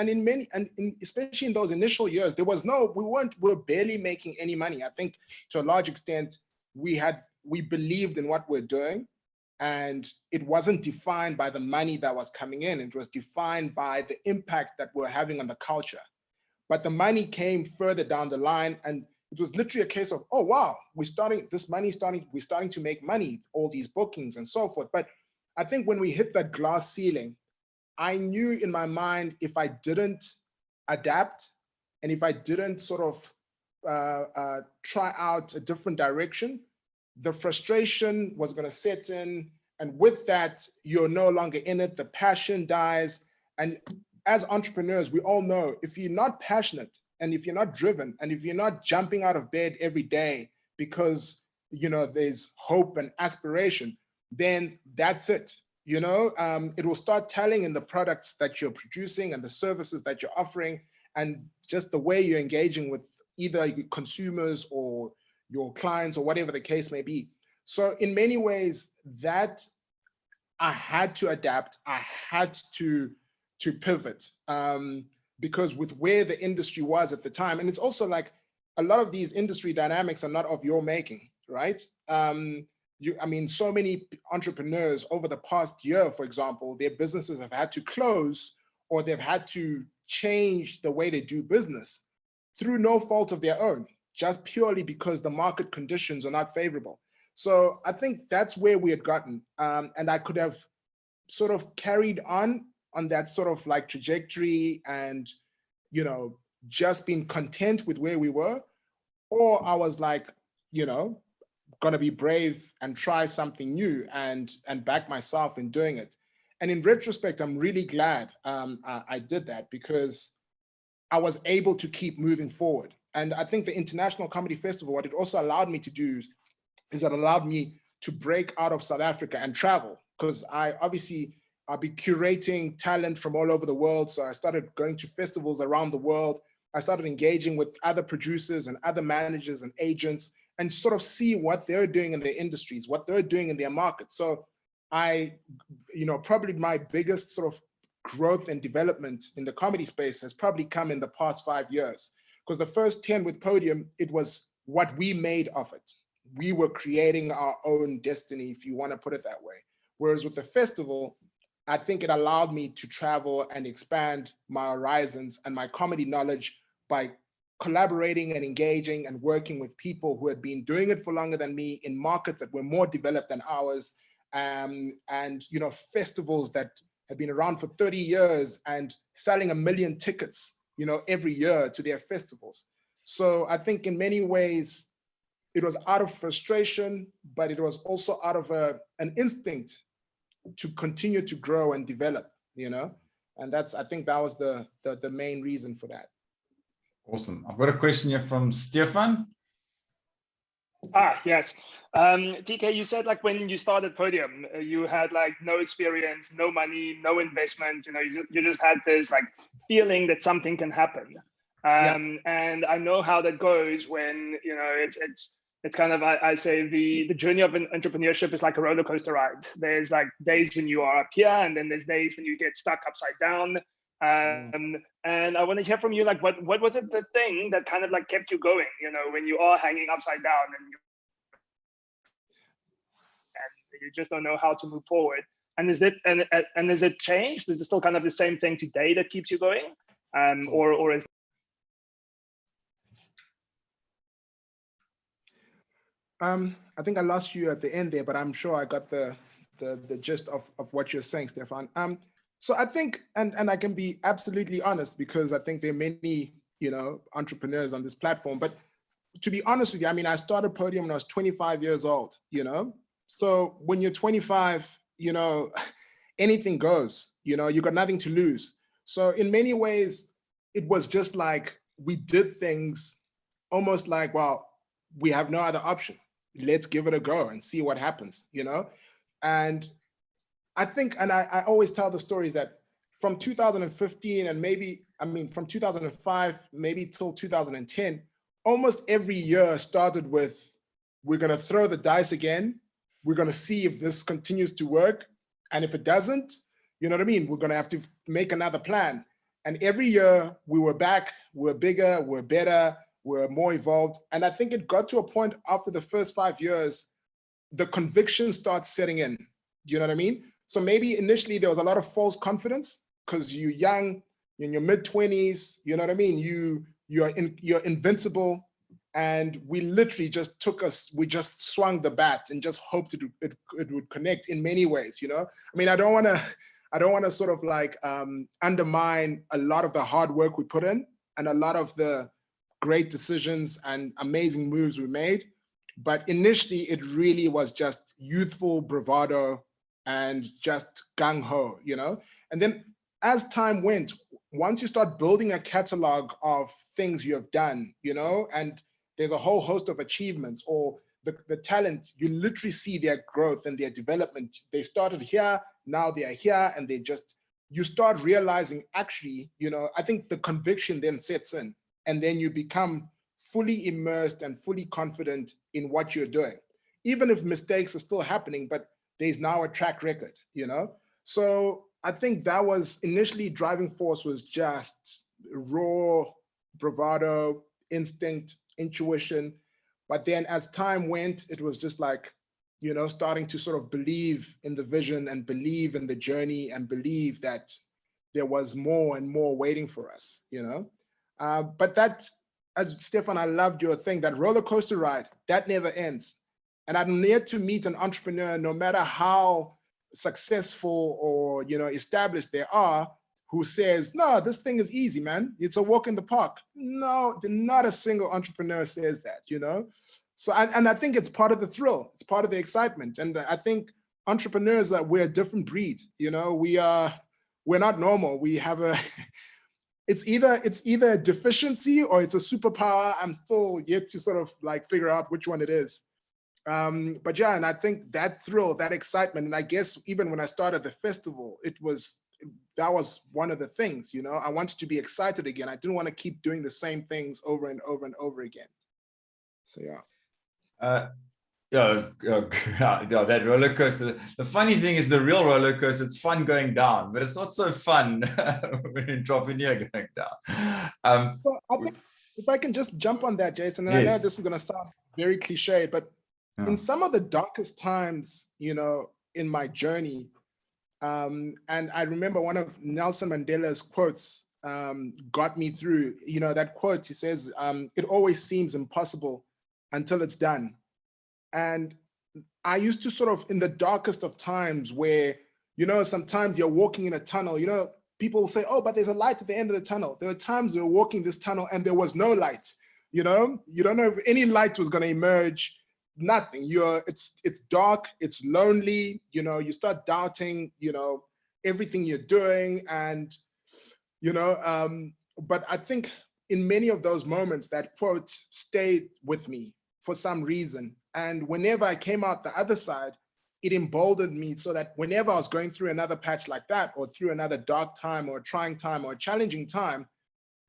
especially in those initial years, we were barely making any money. I think to a large extent, we believed in what we're doing, and it wasn't defined by the money that was coming in. It was defined by the impact that we're having on the culture. But the money came further down the line, and it was literally a case of, oh, wow, we're starting to make money, all these bookings and so forth. But I think when we hit that glass ceiling, I knew in my mind, if I didn't adapt, and if I didn't sort of try out a different direction, the frustration was going to set in. And with that, you're no longer in it, the passion dies. And as entrepreneurs, we all know, if you're not passionate, and if you're not driven, and if you're not jumping out of bed every day because, there's hope and aspiration, then that's it. It will start telling in the products that you're producing and the services that you're offering, and just the way you're engaging with either consumers or your clients or whatever the case may be. So in many ways, that I had to adapt, I had to pivot, because with where the industry was at the time, and it's also like a lot of these industry dynamics are not of your making, right? So many entrepreneurs over the past year, for example, their businesses have had to close, or they've had to change the way they do business through no fault of their own. just purely because the market conditions are not favorable. So I think that's where we had gotten. And I could have sort of carried on that sort of like trajectory and, you know, just been content with where we were. Or I was like, you know, gonna be brave and try something new and back myself in doing it. And in retrospect, I'm really glad I did that, because I was able to keep moving forward. And I think the International Comedy Festival, what it also allowed me to do is that allowed me to break out of South Africa and travel, because I'll be curating talent from all over the world. So I started going to festivals around the world. I started engaging with other producers and other managers and agents and sort of see what they're doing in their industries, what they're doing in their markets. So probably my biggest sort of growth and development in the comedy space has probably come in the past 5 years. Because the first 10 with Podium, it was what we made of it. We were creating our own destiny, if you want to put it that way. Whereas with the festival, I think it allowed me to travel and expand my horizons and my comedy knowledge by collaborating and engaging and working with people who had been doing it for longer than me in markets that were more developed than ours, and festivals that had been around for 30 years and selling 1 million tickets, every year to their festivals. So I think in many ways, it was out of frustration, but it was also out of an instinct to continue to grow and develop, and I think that was the main reason for that. Awesome. I've got a question here from Stefan. Yes. DK, you said like when you started Podium, you had like no experience, no money, no investment, you just had this like feeling that something can happen. And I know how that goes when, it's kind of, I say the journey of an entrepreneurship is like a roller coaster ride. There's like days when you are up here, and then there's days when you get stuck upside down. And I want to hear from you, like, what was it, the thing that kind of like kept you going, when you are hanging upside down and you just don't know how to move forward? And is it changed? Is it still kind of the same thing today that keeps you going? Or is I think I lost you at the end there, but I'm sure I got the gist of what you're saying, Stefan. So I think, and I can be absolutely honest, because I think there are many, entrepreneurs on this platform, but to be honest with you, I mean, I started Podium when I was 25 years old, So when you're 25, anything goes, you got nothing to lose. So in many ways, it was just like, we did things almost like, well, we have no other option. Let's give it a go and see what happens, And I think, and I always tell the stories that from 2015 and from 2005, maybe till 2010, almost every year started with, we're going to throw the dice again. We're going to see if this continues to work. And if it doesn't, we're going to have to make another plan. And every year we were back, we're bigger, we're better, we're more evolved. And I think it got to a point after the first 5 years, the conviction starts setting in. Do you know what I mean? So maybe initially there was a lot of false confidence because you're young, in your mid-20s, you know what I mean? You're invincible. And we literally we just swung the bat and just hoped it would connect in many ways, I mean, I don't want to sort of like undermine a lot of the hard work we put in and a lot of the great decisions and amazing moves we made. But initially, it really was just youthful bravado and just gung-ho, And then as time went, once you start building a catalog of things you have done, and there's a whole host of achievements or the talent, you literally see their growth and their development. They started here, now they are here, and you start realizing actually, I think the conviction then sets in, and then you become fully immersed and fully confident in what you're doing, even if mistakes are still happening, but there's now a track record, So I think that was initially driving force was just raw bravado, instinct, intuition. But then as time went, it was just like, starting to sort of believe in the vision and believe in the journey and believe that there was more and more waiting for us, But that as Stefan, I loved your thing, that roller coaster ride, that never ends. And I'm yet to meet an entrepreneur, no matter how successful or, you know, established they are, who says, no, this thing is easy, man. It's a walk in the park. No, not a single entrepreneur says that, you know? So, and I think it's part of the thrill. It's part of the excitement. And I think entrepreneurs, we're a different breed. You know, we're not normal. We have a, it's either a deficiency or it's a superpower. I'm still yet to sort of like figure out which one it is. But yeah, and I think that thrill, that excitement, and I guess even when I started the festival, that was one of the things, you know, I wanted to be excited again. I didn't want to keep doing the same things over and over and over again. So yeah. That roller coaster. The funny thing is the real roller coaster, it's fun going down, but it's not so fun when you drop in here going down. So I think if I can just jump on that, Jason, and yes. I know this is going to sound very cliche, but in some of the darkest times, you know, in my journey, and I remember one of Nelson Mandela's quotes got me through, you know, that quote, he says, it always seems impossible until it's done. And I used to sort of, in the darkest of times where, you know, sometimes you're walking in a tunnel, you know, people will say, oh, but there's a light at the end of the tunnel. There were times we were walking this tunnel and there was no light, you know, you don't know if any light was going to emerge. Nothing. It's dark, it's lonely, you know, you start doubting, you know, everything you're doing. And, you know, but I think in many of those moments, that quote stayed with me for some reason. And whenever I came out the other side, it emboldened me so that whenever I was going through another patch like that, or through another dark time or a trying time or a challenging time,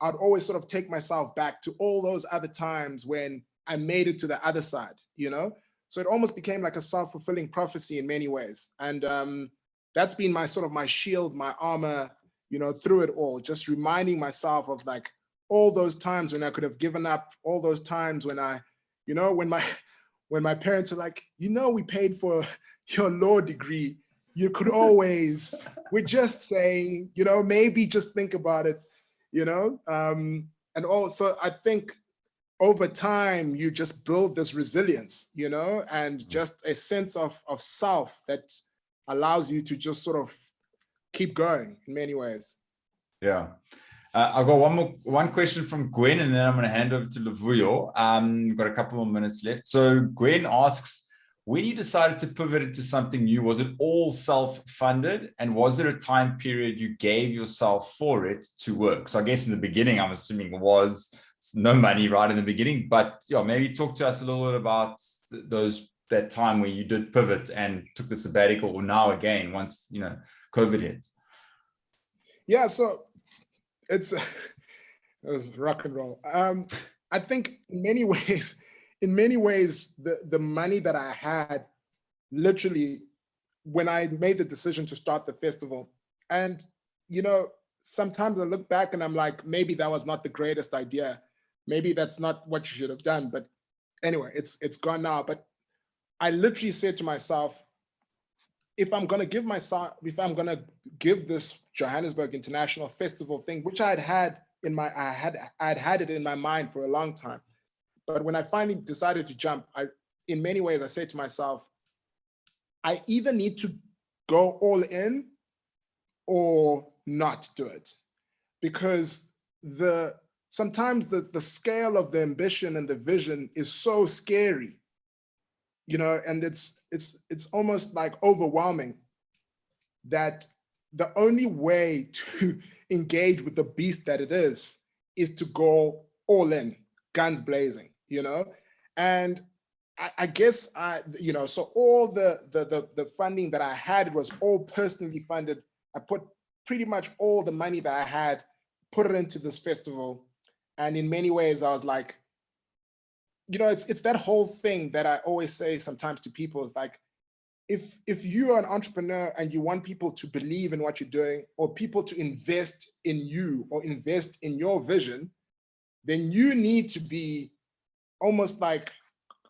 I'd always sort of take myself back to all those other times when I made it to the other side, you know? So it almost became like a self-fulfilling prophecy in many ways. And that's been my sort of my shield, my armor, you know, through it all, just reminding myself of like all those times when I could have given up, all those times when I, you know, when my parents are like, you know, we paid for your law degree, you could always, we're just saying, you know, maybe just think about it, you know? And also I think over time, you just build this resilience, you know, and just a sense of self that allows you to just sort of keep going in many ways. Yeah. I've got one question from Gwen, and then I'm going to hand over to Lavuyo. Got a couple more minutes left. So Gwen asks, when you decided to pivot into something new, was it all self-funded? And was there a time period you gave yourself for it to work? So I guess in the beginning, I'm assuming it was no money right in the beginning, but yeah, maybe talk to us a little bit about that time where you did pivot and took the sabbatical, or now again, once, you know, COVID hit. Yeah, so it was rock and roll. I think in many ways, the money that I had, literally, when I made the decision to start the festival, and, you know, sometimes I look back and I'm like, maybe that was not the greatest idea. Maybe that's not what you should have done. But anyway, it's gone now. But I literally said to myself, if I'm going to give this Johannesburg International Festival thing, which I'd had it in my mind for a long time. But when I finally decided to jump, in many ways, I said to myself, I either need to go all in or not do it, because sometimes the scale of the ambition and the vision is so scary, you know, and it's almost like overwhelming, that the only way to engage with the beast that it is to go all in, guns blazing, you know. And I guess you know, so all the funding that I had, it was all personally funded. I put pretty much all the money that I had, put it into this festival. And in many ways, I was like, you know, it's that whole thing that I always say sometimes to people, is like, if you are an entrepreneur and you want people to believe in what you're doing, or people to invest in you or invest in your vision, then you need to be almost like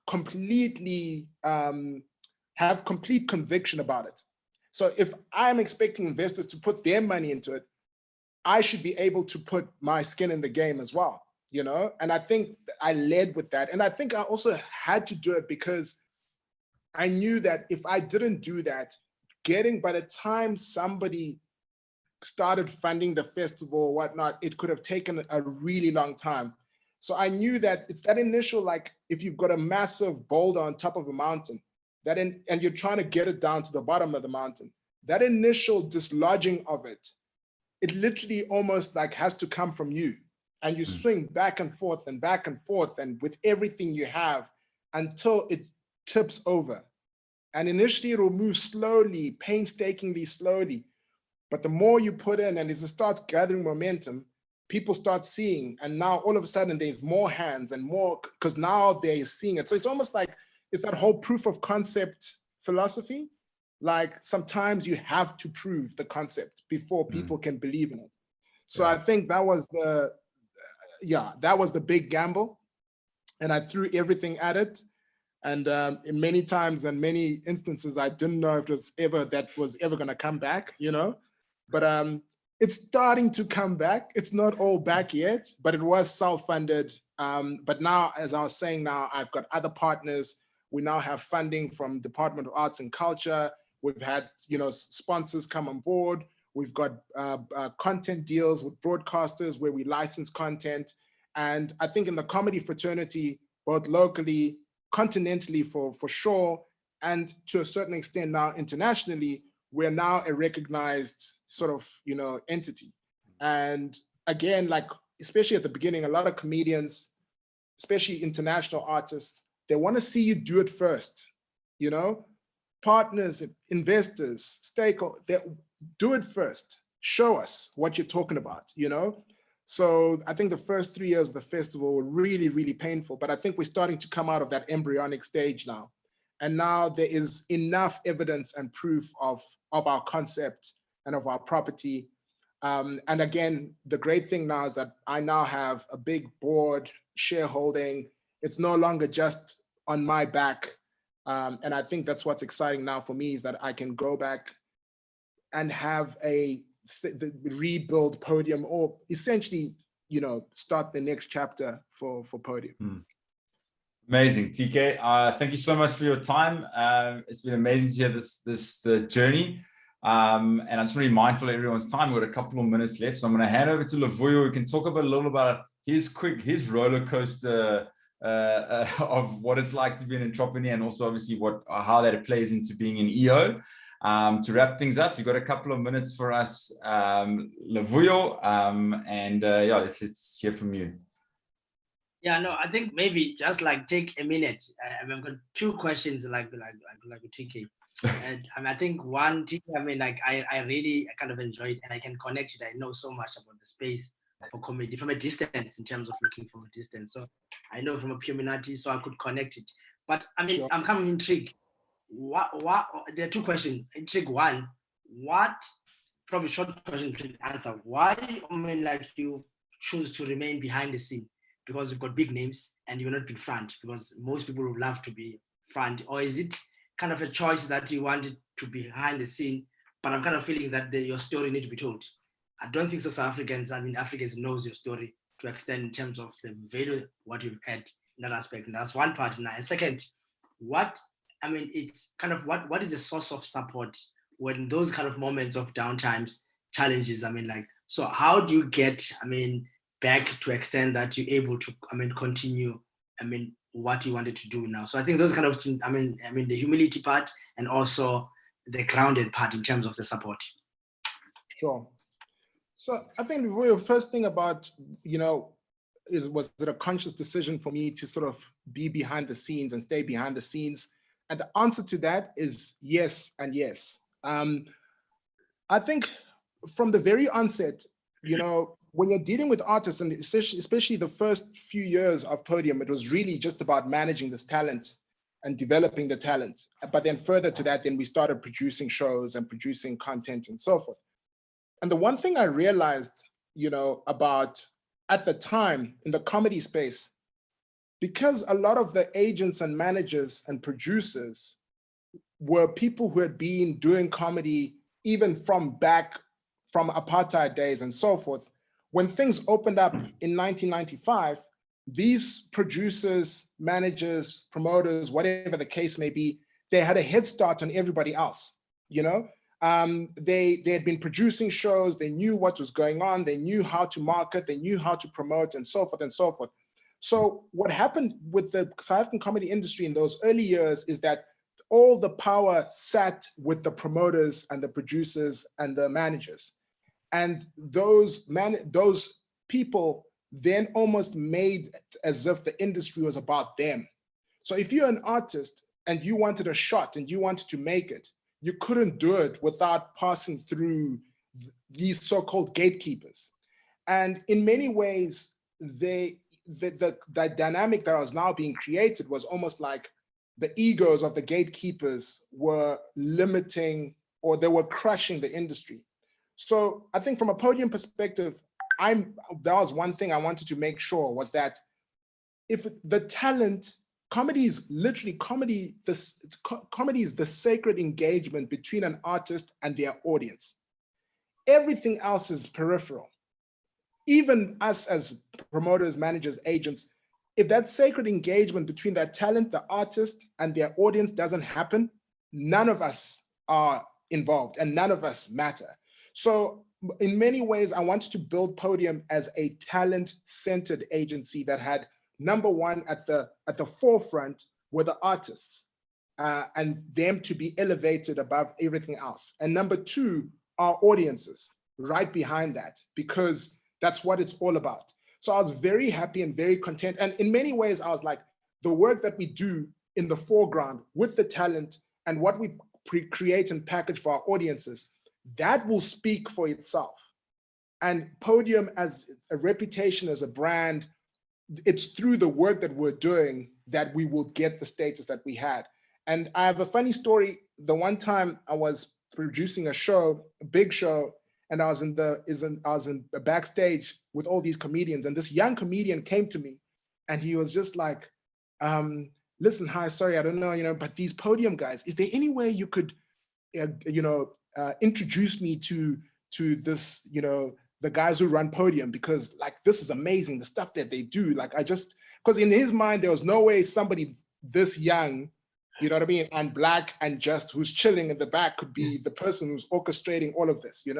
completely, have complete conviction about it. So if I'm expecting investors to put their money into it, I should be able to put my skin in the game as well. you know? And I think I led with that. And I think I also had to do it because I knew that if I didn't do that, by the time somebody started funding the festival or whatnot, it could have taken a really long time. So I knew that it's that initial, like if you've got a massive boulder on top of a mountain, and you're trying to get it down to the bottom of the mountain, that initial dislodging of it, it literally almost like has to come from you. And you swing back and forth and with everything you have until it tips over. And initially it will move slowly, painstakingly slowly. But the more you put in and as it starts gathering momentum, people start seeing. And now all of a sudden there's more hands and more, because now they're seeing it. So it's almost like it's that whole proof of concept philosophy. Like sometimes you have to prove the concept before people can believe in it. So I think that was that was the big gamble. And I threw everything at it. And in many times and many instances, I didn't know if that was ever going to come back, you know, but it's starting to come back. It's not all back yet, but it was self-funded. But now, as I was saying, now I've got other partners. We now have funding from Department of Arts and Culture. We've had, you know, sponsors come on board. We've got content deals with broadcasters where we license content. And I think in the comedy fraternity, both locally, continentally for sure, and to a certain extent now internationally, we're now a recognized sort of, you know, entity. And again, like, especially at the beginning, a lot of comedians, especially international artists, they want to see you do it first, you know, partners, investors, stakeholders, do it first. Show us what you're talking about, you know? So I think the first 3 years of the festival were really, really painful, but I think we're starting to come out of that embryonic stage now. And now there is enough evidence and proof of our concept and of our property. And again, the great thing now is that I now have a big board shareholding. It's no longer just on my back. And I think that's what's exciting now for me, is that I can go back and have the rebuild Podium, or essentially, you know, start the next chapter for Podium. Amazing, TK. Thank you so much for your time. It's been amazing to hear this journey. And I'm just really mindful of everyone's time. We've got a couple of minutes left, so I'm going to hand over to Lavuyo. We can talk a little about his roller coaster of what it's like to be an entrepreneur, and also obviously how that plays into being an EO. To wrap things up, you've got a couple of minutes for us, Lavuyo, and let's hear from you. Yeah, no, I think maybe just like take a minute. I've got two questions like TK. And I think one, TK, I mean, like I really kind of enjoyed, and I can connect it. I know so much about the space for comedy from a distance, in terms of looking from a distance. So I know from a community, so I could connect it. But I mean, sure. I'm kind of intrigued. What there are two questions. Intrigue one, probably short question to answer. Why, I mean, like you choose to remain behind the scene? Because you've got big names and you're not big front, because most people would love to be front? Or is it kind of a choice that you wanted to be behind the scene, but I'm kind of feeling that your story needs to be told? I don't think so. South Africans, I mean, Africans knows your story to extend in terms of the value, what you've had in that aspect. And that's one part. Now, and second, it's kind of what is the source of support when those kind of moments of downtimes, challenges, I mean, like, so how do you get, I mean, back to extent that you're able to, I mean, continue, I mean, what you wanted to do now? So I think those kind of, I mean, the humility part and also the grounded part in terms of the support. Sure. So I think the first thing about, you know, was it a conscious decision for me to sort of be behind the scenes and stay behind the scenes? And the answer to that is yes and yes. I think from the very onset, you know, when you're dealing with artists, and especially the first few years of Podium, it was really just about managing this talent and developing the talent. But then further to that, then we started producing shows and producing content and so forth. And the one thing I realized, you know, about at the time in the comedy space, because a lot of the agents and managers and producers were people who had been doing comedy even from apartheid days and so forth, when things opened up in 1995, these producers, managers, promoters, whatever the case may be, they had a head start on everybody else, you know? They had been producing shows, they knew what was going on, they knew how to market, they knew how to promote, and so forth and so forth. So what happened with the South African comedy industry in those early years is that all the power sat with the promoters and the producers and the managers. And those people then almost made it as if the industry was about them. So if you're an artist and you wanted a shot and you wanted to make it, you couldn't do it without passing through these so-called gatekeepers. And in many ways, the dynamic that was now being created was almost like the egos of the gatekeepers were limiting, or they were crushing the industry. So I think from a podium perspective, that was one thing I wanted to make sure, was that if the talent, comedy is literally comedy is the sacred engagement between an artist and their audience. Everything else is peripheral. Even us as promoters, managers, agents, if that sacred engagement between that talent, the artist, and their audience doesn't happen, none of us are involved and none of us matter. So in many ways, I wanted to build Podium as a talent-centered agency that had, number one, at the forefront were the artists, and them to be elevated above everything else. And number two, our audiences right behind that, because that's what it's all about. So I was very happy and very content. And in many ways, I was like, the work that we do in the foreground with the talent and what we create and package for our audiences, that will speak for itself. And Podium as a reputation, as a brand, it's through the work that we're doing that we will get the status that we had. And I have a funny story. The one time I was producing a show, a big show, and I was in the backstage with all these comedians, and this young comedian came to me, and he was just like, "Listen, hi, sorry, I don't know, but these Podium guys, is there any way you could, introduce me to this, the guys who run Podium, because like this is amazing, the stuff that they do. Like because in his mind there was no way somebody this young, you know what I mean, and black and just who's chilling in the back could be the person who's orchestrating all of this, And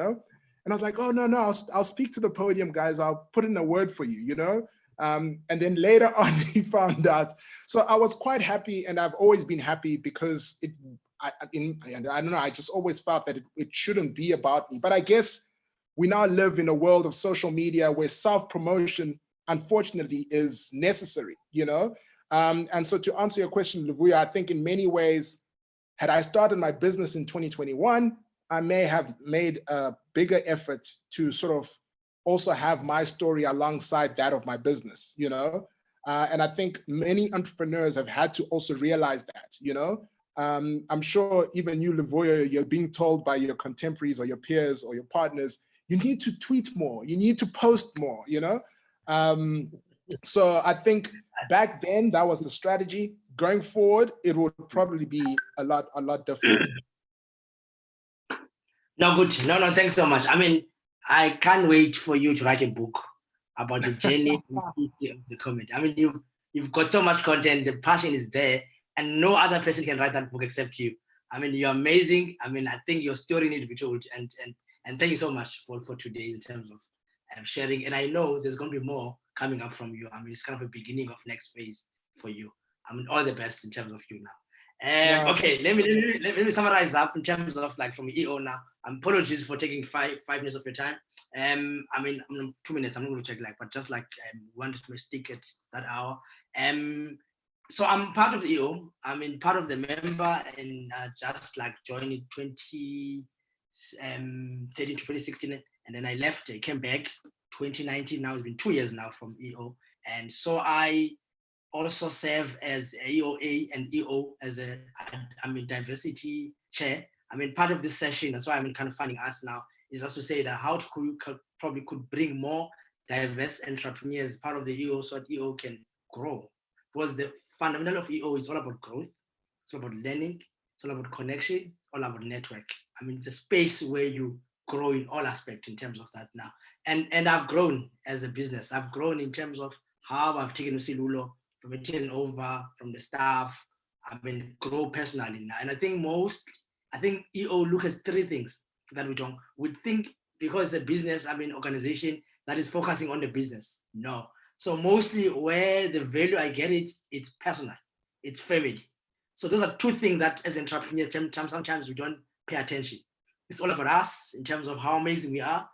I was like, oh no, I'll speak to the Podium guys. I'll put in a word for you, And then later on he found out. So I was quite happy, and I've always been happy because I don't know, I just always felt that it shouldn't be about me. But I guess we now live in a world of social media where self-promotion, unfortunately, is necessary, And so to answer your question, Luvuyo, I think in many ways, had I started my business in 2021, I may have made a bigger effort to sort of also have my story alongside that of my business, And I think many entrepreneurs have had to also realize that, I'm sure even you, Luvuyo, you're being told by your contemporaries or your peers or your partners, you need to tweet more, you need to post more, So I think back then that was the strategy. Going forward, it would probably be a lot different. No, good. No, thanks so much. I mean, I can't wait for you to write a book about the journey of the comedy. I mean, you've got so much content, the passion is there, and no other person can write that book except you. I mean, you're amazing. I mean, I think your story needs to be told, and thank you so much for today in terms of sharing. And I know there's going to be more coming up from you. I mean, it's kind of a beginning of next phase for you. I mean, all the best in terms of you now. Okay, let me summarize up in terms of like from EO now. Apologies for taking five minutes of your time. I mean, 2 minutes. I'm not going to take but just wanted to stick at that hour. So I'm part of the EO. I mean, part of the member, and just joined in 2013 to 2016, and then I left. I came back 2019. Now it's been 2 years now from EO, and so I also serve as EOA and EO as a diversity chair. I mean, part of this session, that's why I'm kind of finding us now, is just to say that how could bring more diverse entrepreneurs part of the EO so that EO can grow. Because the fundamental of EO is all about growth, it's all about learning, it's all about connection, it's all about network. I mean, it's a space where you grow in all aspects in terms of that now. And I've grown as a business. I've grown in terms of how I've taken Usilulo from a turnover, from the staff. I mean, grow personally now. And I think EO look at three things that we don't. We think because it's a business, organization that is focusing on the business. No. So mostly where the value I get it's personal, it's family. So those are two things that as entrepreneurs, sometimes we don't pay attention. It's all about us in terms of how amazing we are,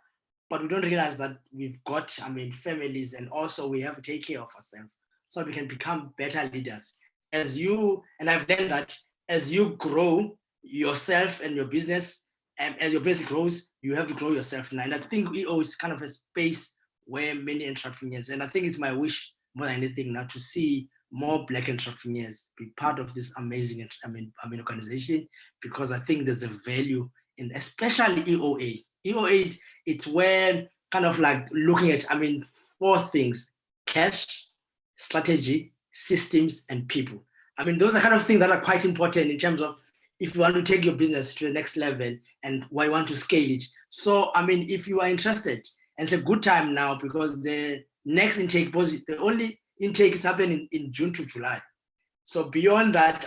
but we don't realize that we've got, families, and also we have to take care of ourselves so we can become better leaders. And I've learned that as you grow yourself and your business, and as your business grows, you have to grow yourself now. And I think EO is kind of a space where many entrepreneurs, and I think it's my wish more than anything now to see more Black entrepreneurs be part of this amazing organization, because I think there's a value in, especially EOA. EOA, it's where kind of like looking at, four things: cash, strategy, systems, and people. Those are kind of things that are quite important in terms of if you want to take your business to the next level and why you want to scale it. So, if you are interested, and it's a good time now because the next intake, the only intake is happening in June to July. So beyond that,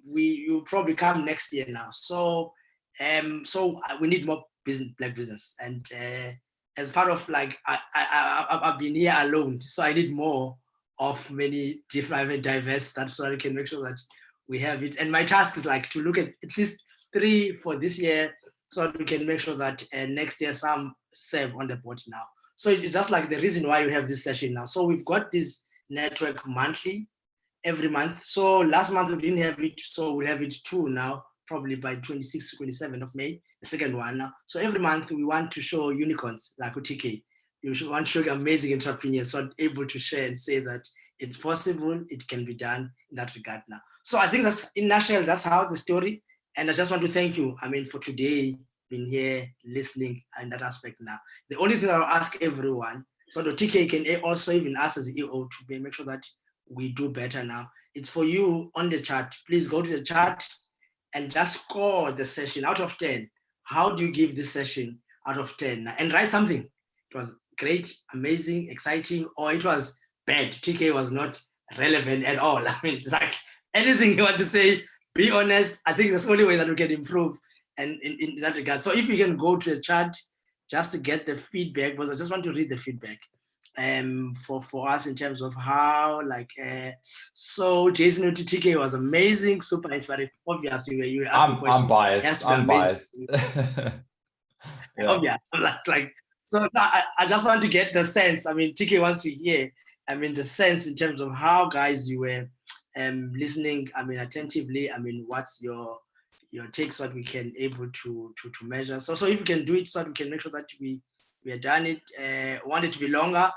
you'll probably come next year now. So we need more Black business. And as part of I've been here alone, so I need more of many different diverse, that so I can make sure that we have it. And my task is to look at least 3 for this year, so that we can make sure that next year some serve on the board now. So it's just the reason why we have this session now. So we've got this network monthly, every month. So last month we didn't have it, so we'll have it 2 now, probably by 26th to 27th of May, the second one now. So every month we want to show unicorns like UTK. You want to show amazing entrepreneurs who are able to share and say that it's possible, it can be done in that regard now. So I think that's, in nutshell, that's how the story. And I just want to thank you, for today, being here, listening, and that aspect now. The only thing I'll ask everyone, so the TK can also even ask as the EO to make sure that we do better now. It's for you on the chat. Please go to the chat and just score the session out of 10. How do you give this session out of 10? And write something. It was great, amazing, exciting, or it was bad. TK was not relevant at all. It's anything you want to say, be honest. I think that's the only way that we can improve. And in that regard, so if you can go to the chat just to get the feedback, because I just want to read the feedback for us in terms of how so Jason TK was amazing, super inspiring. Obviously, you were asking questions. I'm biased. I'm biased. Yeah. So I just want to get the sense. TK wants to hear. The sense in terms of how guys you were listening. Attentively. What's your takes, what we can able to measure. So if we can do it, so that we can make sure that we are done it. Want it to be longer.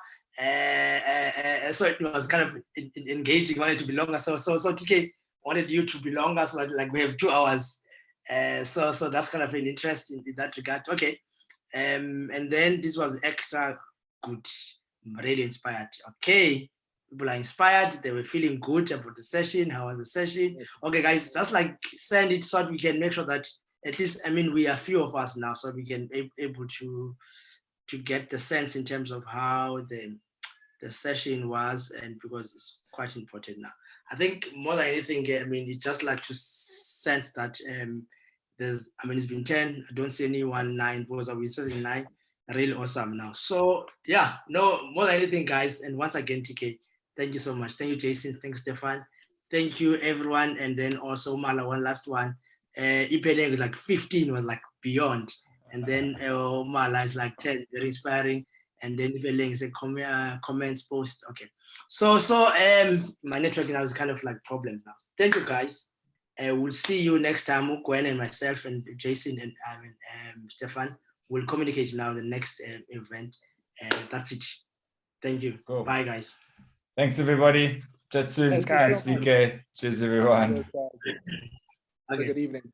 So it was kind of engaging. Wanted to be longer. So TK wanted you to be longer, so that we have 2 hours. So that's kind of an interest in that regard. Okay. And then this was extra good. I'm really inspired. Okay. People are inspired. They were feeling good about the session. How was the session? Okay, guys, just send it so that we can make sure that at least, we are few of us now, so we can able to get the sense in terms of how the session was, and because it's quite important now. I think more than anything, it's just to sense that there's, it's been 10. I don't see anyone 9, because we're saying 9. Really awesome now. So yeah, no, more than anything, guys. And once again, TK, thank you so much. Thank you, Jason. Thanks, Stefan. Thank you, everyone. And then also Mala, one last one. Ipeleng was 15, was beyond. And then Mala is 10, very inspiring. And then Ipeleng is a comments post. Okay. So my network now is kind of problem now. Thank you, guys. We'll see you next time. Gwen and myself and Jason and Stefan will communicate now the next event. And that's it. Thank you. Cool. Bye, guys. Thanks, everybody. Chat soon. Thanks, guys. DK. Cheers, everyone. Have a good evening.